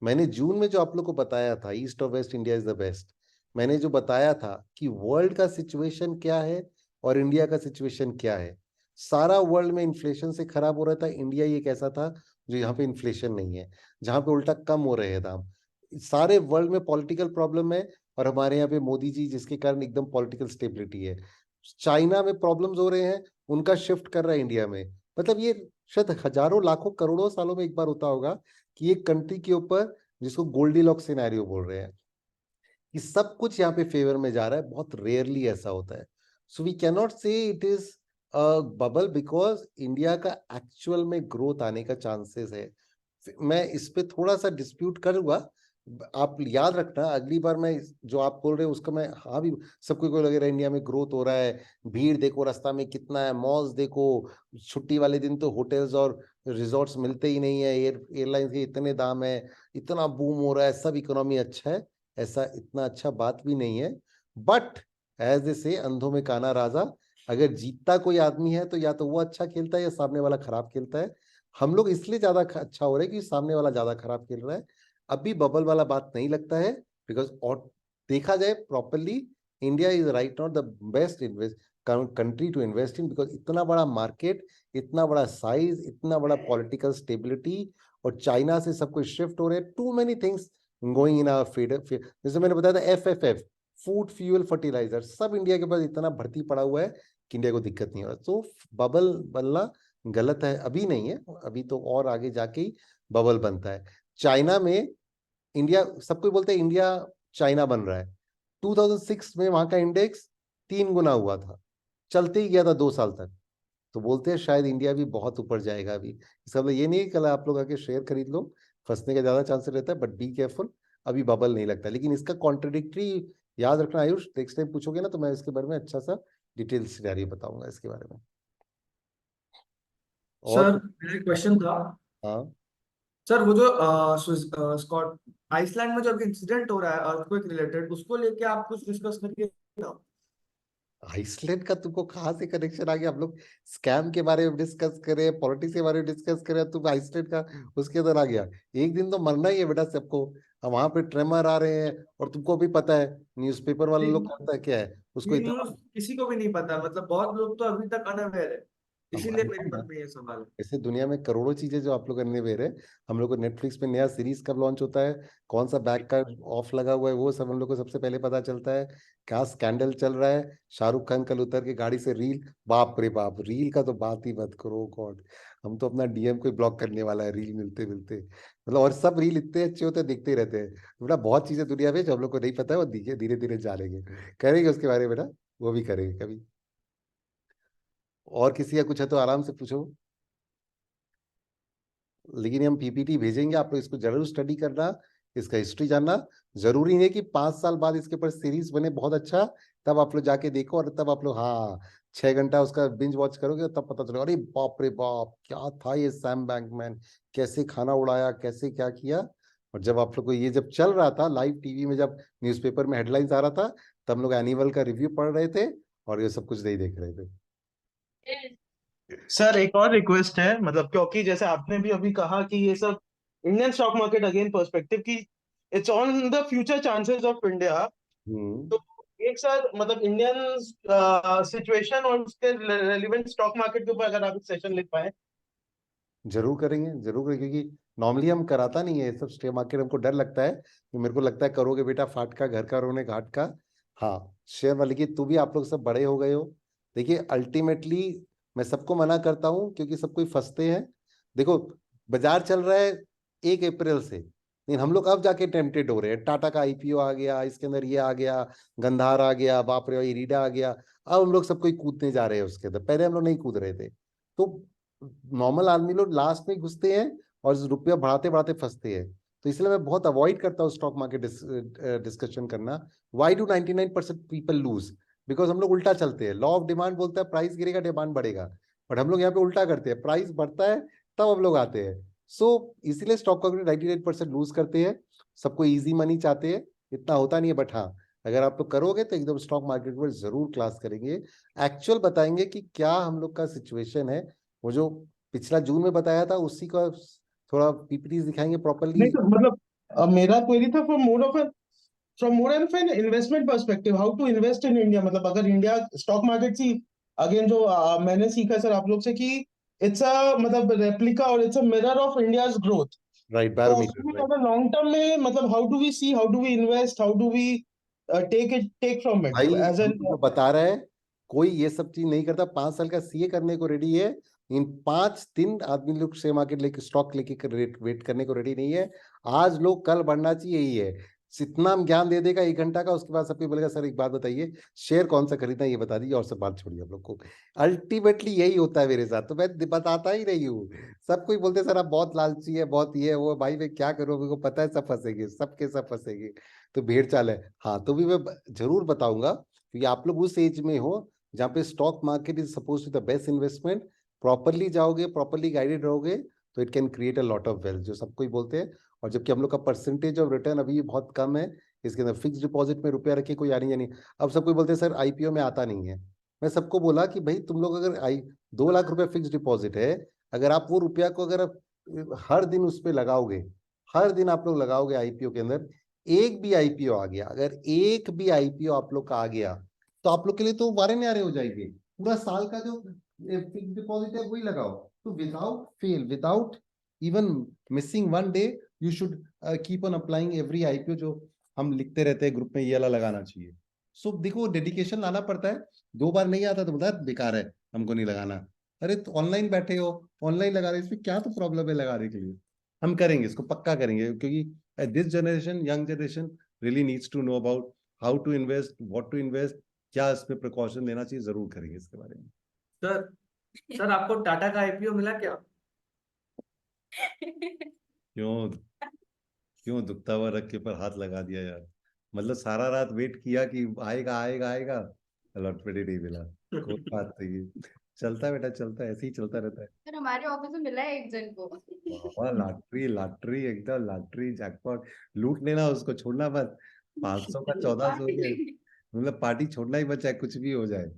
मैंने जून में जो आप लोग को बताया था, ईस्ट और west India is the best. मैंने जो बताया था कि वर्ल्ड का सिचुएशन क्या है और इंडिया का सिचुएशन क्या है। सारा वर्ल्ड में इन्फ्लेशन से खराब हो रहा था, इंडिया ही एक ऐसा था जो यहाँ पे इन्फ्लेशन नहीं है, जहाँ पे उल्टा कम हो रहे हैं दाम। सारे वर्ल्ड में पॉलिटिकल प्रॉब्लम है, और हमारे यहाँ पे मोदी जी जिसके कारण एकदम पॉलिटिकल स्टेबिलिटी है। चाइना में प्रॉब्लम्स हो रहे हैं, उनका शिफ्ट कर रहा है इंडिया में। मतलब ये शायद हजारों लाखों करोड़ों सालों में एक बार होता होगा कि एक कंट्री के ऊपर, जिसको गोल्डीलॉक्स सिनेरियो बोल रहे हैं, कि सब कुछ यहाँ पे फेवर में जा रहा है। बहुत रेयरली ऐसा होता है। So we cannot say it is bubble, because India का एक्चुअल में ग्रोथ आने का चांसेस है। मैं इस पे थोड़ा सा डिस्प्यूट करूंगा, आप याद रखना, अगली बार मैं जो आप बोल रहे हो उसका मैं हाँ भी, सबको को लग रहा है इंडिया में ग्रोथ हो रहा है, भीड़ देखो रास्ता में कितना है, मॉल्स देखो, छुट्टी वाले दिन तो होटल्स और रिजॉर्ट्स मिलते ही नहीं है, एयरलाइंस के इतने दाम है, इतना बूम हो रहा है, सब इकोनॉमी अच्छा है, ऐसा इतना अच्छा बात भी नहीं है। बट एज दे से अंधों में काना राजा, अगर जीतता कोई आदमी है तो या तो वो अच्छा खेलता है या सामने वाला खराब खेलता है। हम लोग इसलिए ज्यादा अच्छा हो रहे हैं कि सामने वाला ज्यादा खराब खेल रहा है। अभी बबल वाला बात नहीं लगता है, बिकॉज और देखा जाए properly, India is right not the best invest country to invest in, because इतना बड़ा मार्केट, इतना बड़ा साइज, इतना बड़ा पॉलिटिकल स्टेबिलिटी, और चाइना से सब कुछ शिफ्ट हो रहे हैं, too many things going in our feed. जैसे मैंने बताया था FFF, फूड फ्यूल फर्टिलाइजर, सब इंडिया के पास इतना भर्ती पड़ा हुआ है कि इंडिया को दिक्कत नहीं हो रहा। तो बबल बनना गलत है, अभी नहीं है, अभी तो और आगे जाके ही बबल बनता है। चाइना में इंडिया, सब कोई बोलते हैं इंडिया चाइना बन रहा है, 2006 में वहां का इंडेक्स 3 गुना हुआ था, चलते ही गया था 2 साल तक। तो बोलते हैं शायद इंडिया भी बहुत ऊपर जाएगा अभी। इसका मतलब ये नहीं कि कल आप लोग आके शेयर खरीद लो, फंसने का ज्यादा चांस रहता है, बट बी केयरफुल, अभी बबल नहीं लगता। लेकिन इसका कॉन्ट्रडिक्टरी याद रखना आयुष, नेक्स्ट टाइम पूछोगे ना तो मैं इसके बारे में अच्छा सा डिटेल सिनेरियो बताऊंगा इसके बारे में। और सर मेरा एक क्वेश्चन था। हाँ, सर वो जो स्कॉट आइसलैंड में जो अभी इंसिडेंट हो रहा है अर्थक्वेक रिलेटेड, उसको लेके आप कुछ डिस्कस करिए ना। आइसलैंड का तुमको कहाँ से कनेक्शन आ गया? हम लोग स्कैम के बारे में डिस्कस करें, पॉलिटिक्स के बारे में डिस्कस करें, तुम आइसलैंड का उसके अंदर आ गया। एक दिन तो मरना ही है बेटा सबको। अब वहां पे ट्रेमर आ रहे हैं, और तुमको भी पता है न्यूज़पेपर वाले लोग कहता है क्या है उसको ये इतना। न्यूज किसी को भी नहीं पता, मतलब बहुत लोग तो अभी तक अनअवेयर है, अब इसीलिए मेरे मालूम मन है, में ये सवाल है। ऐसे दुनिया में करोड़ों चीजें जो आप लोग करने बेर है। हम लोग को नेटफ्लिक्स पे नया सीरीज कब लॉन्च होता है, कौन सा बैग का ऑफ लगा हुआ है, वो सब हम लोग को सबसे पहले पता चलता है। क्या स्कैंडल चल रहा है, शाहरुख खान कल उतर के गाड़ी से रील, बाप रे बाप, रील का तो बात ही मत करो गॉड। हम तो अपना DM को ब्लॉक करने वाला है रील मिलते मिलते, मतलब। और सब रील इतने अच्छे होते हैं, देखते ही रहते हैं बेटा। बहुत चीजें दुनिया में जो हम लोग को नहीं पता है वो धीरे धीरे जानेंगे, करेंगे उसके बारे में बेटा, वो भी करेंगे कभी। और किसी का कुछ है तो आराम से पूछो। लेकिन हम PPT भेजेंगे, आप लोग इसको जरूर स्टडी करना, इसका हिस्ट्री जानना। जरूरी नहीं कि 5 साल बाद इसके ऊपर सीरीज बने बहुत अच्छा, तब आप लोग जाके देखो, और तब आप लोग हाँ 6 घंटा उसका बिंज वॉच करोगे, तब पता चलेगा अरे बाप रे बाप क्या था ये सैम बैंकमैन, कैसे खाना उड़ाया, कैसे क्या किया। और जब आप लोग को ये जब चल रहा था लाइव टीवी में, जब न्यूज़पेपर में हेडलाइंस आ रहा था, तब हम लोग एनिमल का रिव्यू पढ़ रहे थे और ये सब कुछ नहीं देख रहे थे। सर एक और रिक्वेस्ट है, मतलब क्योंकि जैसे आपने भी अभी कहा कि ये सब Indian stock market again perspective की it's on the future chances of India. Hmm, तो एक साथ मतलब इंडियन सिचुएशन और उसके रेलिवेंट स्टॉक मार्केट के ऊपर अगर आप एक सेशन लिख पाए। जरूर करेंगे, जरूर करेंगे, क्योंकि नॉर्मली हम कराता नहीं है ये सब शेयर मार्केट, हमको डर लगता है कि मेरे को लगता है करोगे बेटा फाट का, घर का रोने घाट का। हाँ शेयर वाले की, तू भी, आप लोग सब बड़े हो गए हो। देखिए अल्टीमेटली मैं सबको मना करता हूँ क्योंकि सब कोई फंसते हैं। देखो बाजार चल रहा है 1 अप्रैल से, लेकिन हम लोग अब जाके टेम्पटेड हो रहे हैं। टाटा का IPO आ गया, इसके अंदर ये आ गया, गंधार आ गया, बाप रे इरीडा आ गया, अब हम लोग सब कोई कूदने जा रहे हैं उसके अंदर, पहले हम लोग नहीं कूद रहे थे। तो नॉर्मल आदमी लोग लास्ट में घुसते हैं और रुपया बढ़ाते बढ़ाते फंसते हैं। तो इसलिए मैं बहुत अवॉइड करता हूँ स्टॉक मार्केट डिस्कशन करना। Why do 99% people lose? Because हम लोग उल्टा चलते हैं, लॉ ऑफ डिमांड बोलता है प्राइस गिरेगा डिमांड बढ़ेगा, बट हम लोग यहाँ पे उल्टा करते हैं, प्राइस बढ़ता है तब हम लोग आते हैं। सो इसीलिए स्टॉक मार्केट 99% लूज करते हैं। सबको इजी मनी चाहते हैं, इतना होता नहीं है। बट हाँ अगर आप लोग करोगे तो एकदम स्टॉक मार्केट पर जरूर क्लास करेंगे, एक्चुअल बताएंगे कि क्या हम लोग का सिचुएशन है। वो जो पिछला जून में बताया था उसी का थोड़ा PPT दिखाएंगे प्रॉपरली। नहीं तो मतलब मेरा क्वेरी था from more an an investment perspective, how to invest in India. मतलब अगर India stock market see again जो मैंने सीखा सर आप लोग से कि इट्स अ मतलब रेप्लिका और it's a mirror of India's growth. Right, तो बैरोमीटर, उसमें राइट। अगर लॉन्ग टर्म में मतलब how do we see, how do we invest, how do we take from it भाई एज एन। हम तुमको बता रहे हैं, कोई ये सब चीज नहीं करता। 5 साल का CA करने को रेडी है, इन 5 दिन आदमी लोग शेयर मार्केट लेके स्टॉक लेके वेट करने को रेडी नहीं है। आज लोग कल बढ़ना चाहिए, यही है। इतना ज्ञान दे देगा 1 घंटा का, उसके बाद सबको बोलेगा सर एक बात बताइए, शेयर कौन सा खरीदना है ये बता दीजिए, और सब बात छोड़िए आप लोग को। अल्टीमेटली यही होता है मेरे साथ, तो मैं बताता ही नहीं हूँ। सब कोई बोलते सर आप बहुत लालची है, बहुत ये है वो है। भाई मैं क्या करूँ, मेरे को पता है सब फंसेंगे, सबके सब फंसेंगे, तो भेड़ चाल है। हाँ तो भी मैं जरूर बताऊंगा, क्योंकि आप लोग उस एज में हो जहाँ पे stock market is suppose to the best investment. Properly जाओगे, प्रॉपरली गाइडेड रहोगे, तो it can create a lot of wealth, जो सबको ही बोलते हैं। और जबकि हम लोग का परसेंटेज ऑफ रिटर्न अभी बहुत कम है, इसके अंदर फिक्स डिपॉजिट में रुपया रखे कोई आनी जानी। अब सब कोई बोलते हैं सर आईपीओ में आता नहीं है। मैं सबको बोला कि भाई तुम लोग अगर 2 लाख रुपए फिक्स डिपॉजिट है, अगर आप वो रुपया को अगर हर दिन उस पर लगाओगे, हर दिन आप लोग लगाओगे आईपीओ के अंदर, एक भी आईपीओ आ गया, अगर एक भी आईपीओ आप लोग का आ गया, तो आप लोग के लिए तो वारे न्यारे हो जाएंगे। पूरा साल का जो फिक्स डिपॉजिट है वही लगाओ। तो without fail, without even missing 1 day, you should keep on applying every IPO जो हम लिखते रहते हैं ग्रुप में, ये वाला लगाना चाहिए। सो देखो डेडिकेशन लाना पड़ता है। 2 बार नहीं आता तो बता बेकार है, हमको नहीं लगाना। अरे तो ऑनलाइन बैठे हो, ऑनलाइन लगा रहे, इसमें क्या तो प्रॉब्लम है लगाने के लिए। हम करेंगे इसको, पक्का करेंगे, क्योंकि this generation, young generation really needs to know about how to invest, what to invest, क्या इसमें प्रिकॉशन लेना चाहिए, जरूर करेंगे इसके बारे में। सर सर आपको टाटा का आईपीओ मिला क्या? क्यों, क्यों दुखता हुआ रख के पर हाथ लगा दिया यार। मतलब सारा रात वेट किया कि आएगा आएगा आएगा, लॉटरी नहीं मिला। कोई बात नहीं, चलता है बेटा, चलता है, ऐसे ही चलता रहता है। सर हमारे ऑफिस में मिला है एक जन को। बाबा लॉटरी, लॉटरी एकदम लॉटरी जैकपॉट, लूट लेना उसको, छोड़ना मत। 500 का 1400 हो गया, मतलब पार्टी छोड़ना ही बचा है, कुछ भी हो जाए।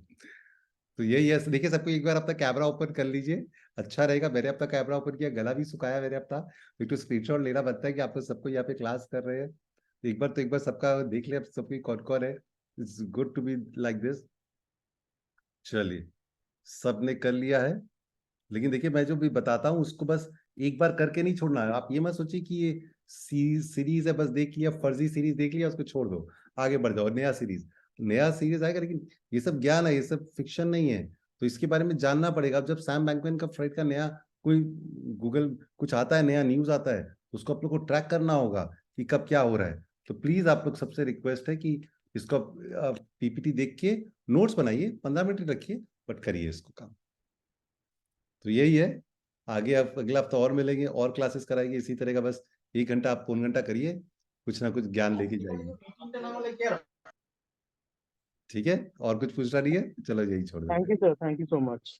तो यही है, देखिए सबको एक बार अपना कैमरा ओपन कर लीजिए, अच्छा रहेगा। मैंने अपना कैमरा ओपन किया, गला भी सुखाया मैंने अपना, एक तो स्क्रीनशॉट लेना बनता है कि आप लोग सबको यहाँ पे क्लास कर रहे हैं। तो एक बार सबका देख ले, अब सबकी कौन कौन है। It's good to be like this. चलिए, सबने कर लिया है। लेकिन देखिए मैं जो भी बताता हूँ उसको बस एक बार करके नहीं छोड़ना है। आप ये मत सोचिए कि ये सीरीज है, बस देख लिया, फर्जी सीरीज देख लिया, उसको छोड़ दो, आगे बढ़ जाओ, नया सीरीज आएगा। लेकिन ये सब ज्ञान है, ये सब फिक्शन नहीं है, तो इसके बारे में जानना पड़ेगा। अब जब सैम बैंकमैन का फ्रेड का नया कोई गूगल कुछ आता है, नया न्यूज आता है, तो उसको आप लोग को ट्रैक करना होगा कि कब क्या हो रहा है। तो प्लीज आप लोग, सबसे रिक्वेस्ट है कि इसको पीपीटी देख के नोट्स बनाइए, 15 मिनट रखिए, बट करिए इसको काम। तो यही है, आगे आप अगला हफ्ता और मिलेंगे, और क्लासेस कराएंगे इसी तरह का। बस 1 घंटा आप पौन घंटा करिए, कुछ ना कुछ ज्ञान लेके जाइए। ठीक है, और कुछ पूछना नहीं है, चलो यही छोड़ देते हैं। Thank you sir, thank you so much.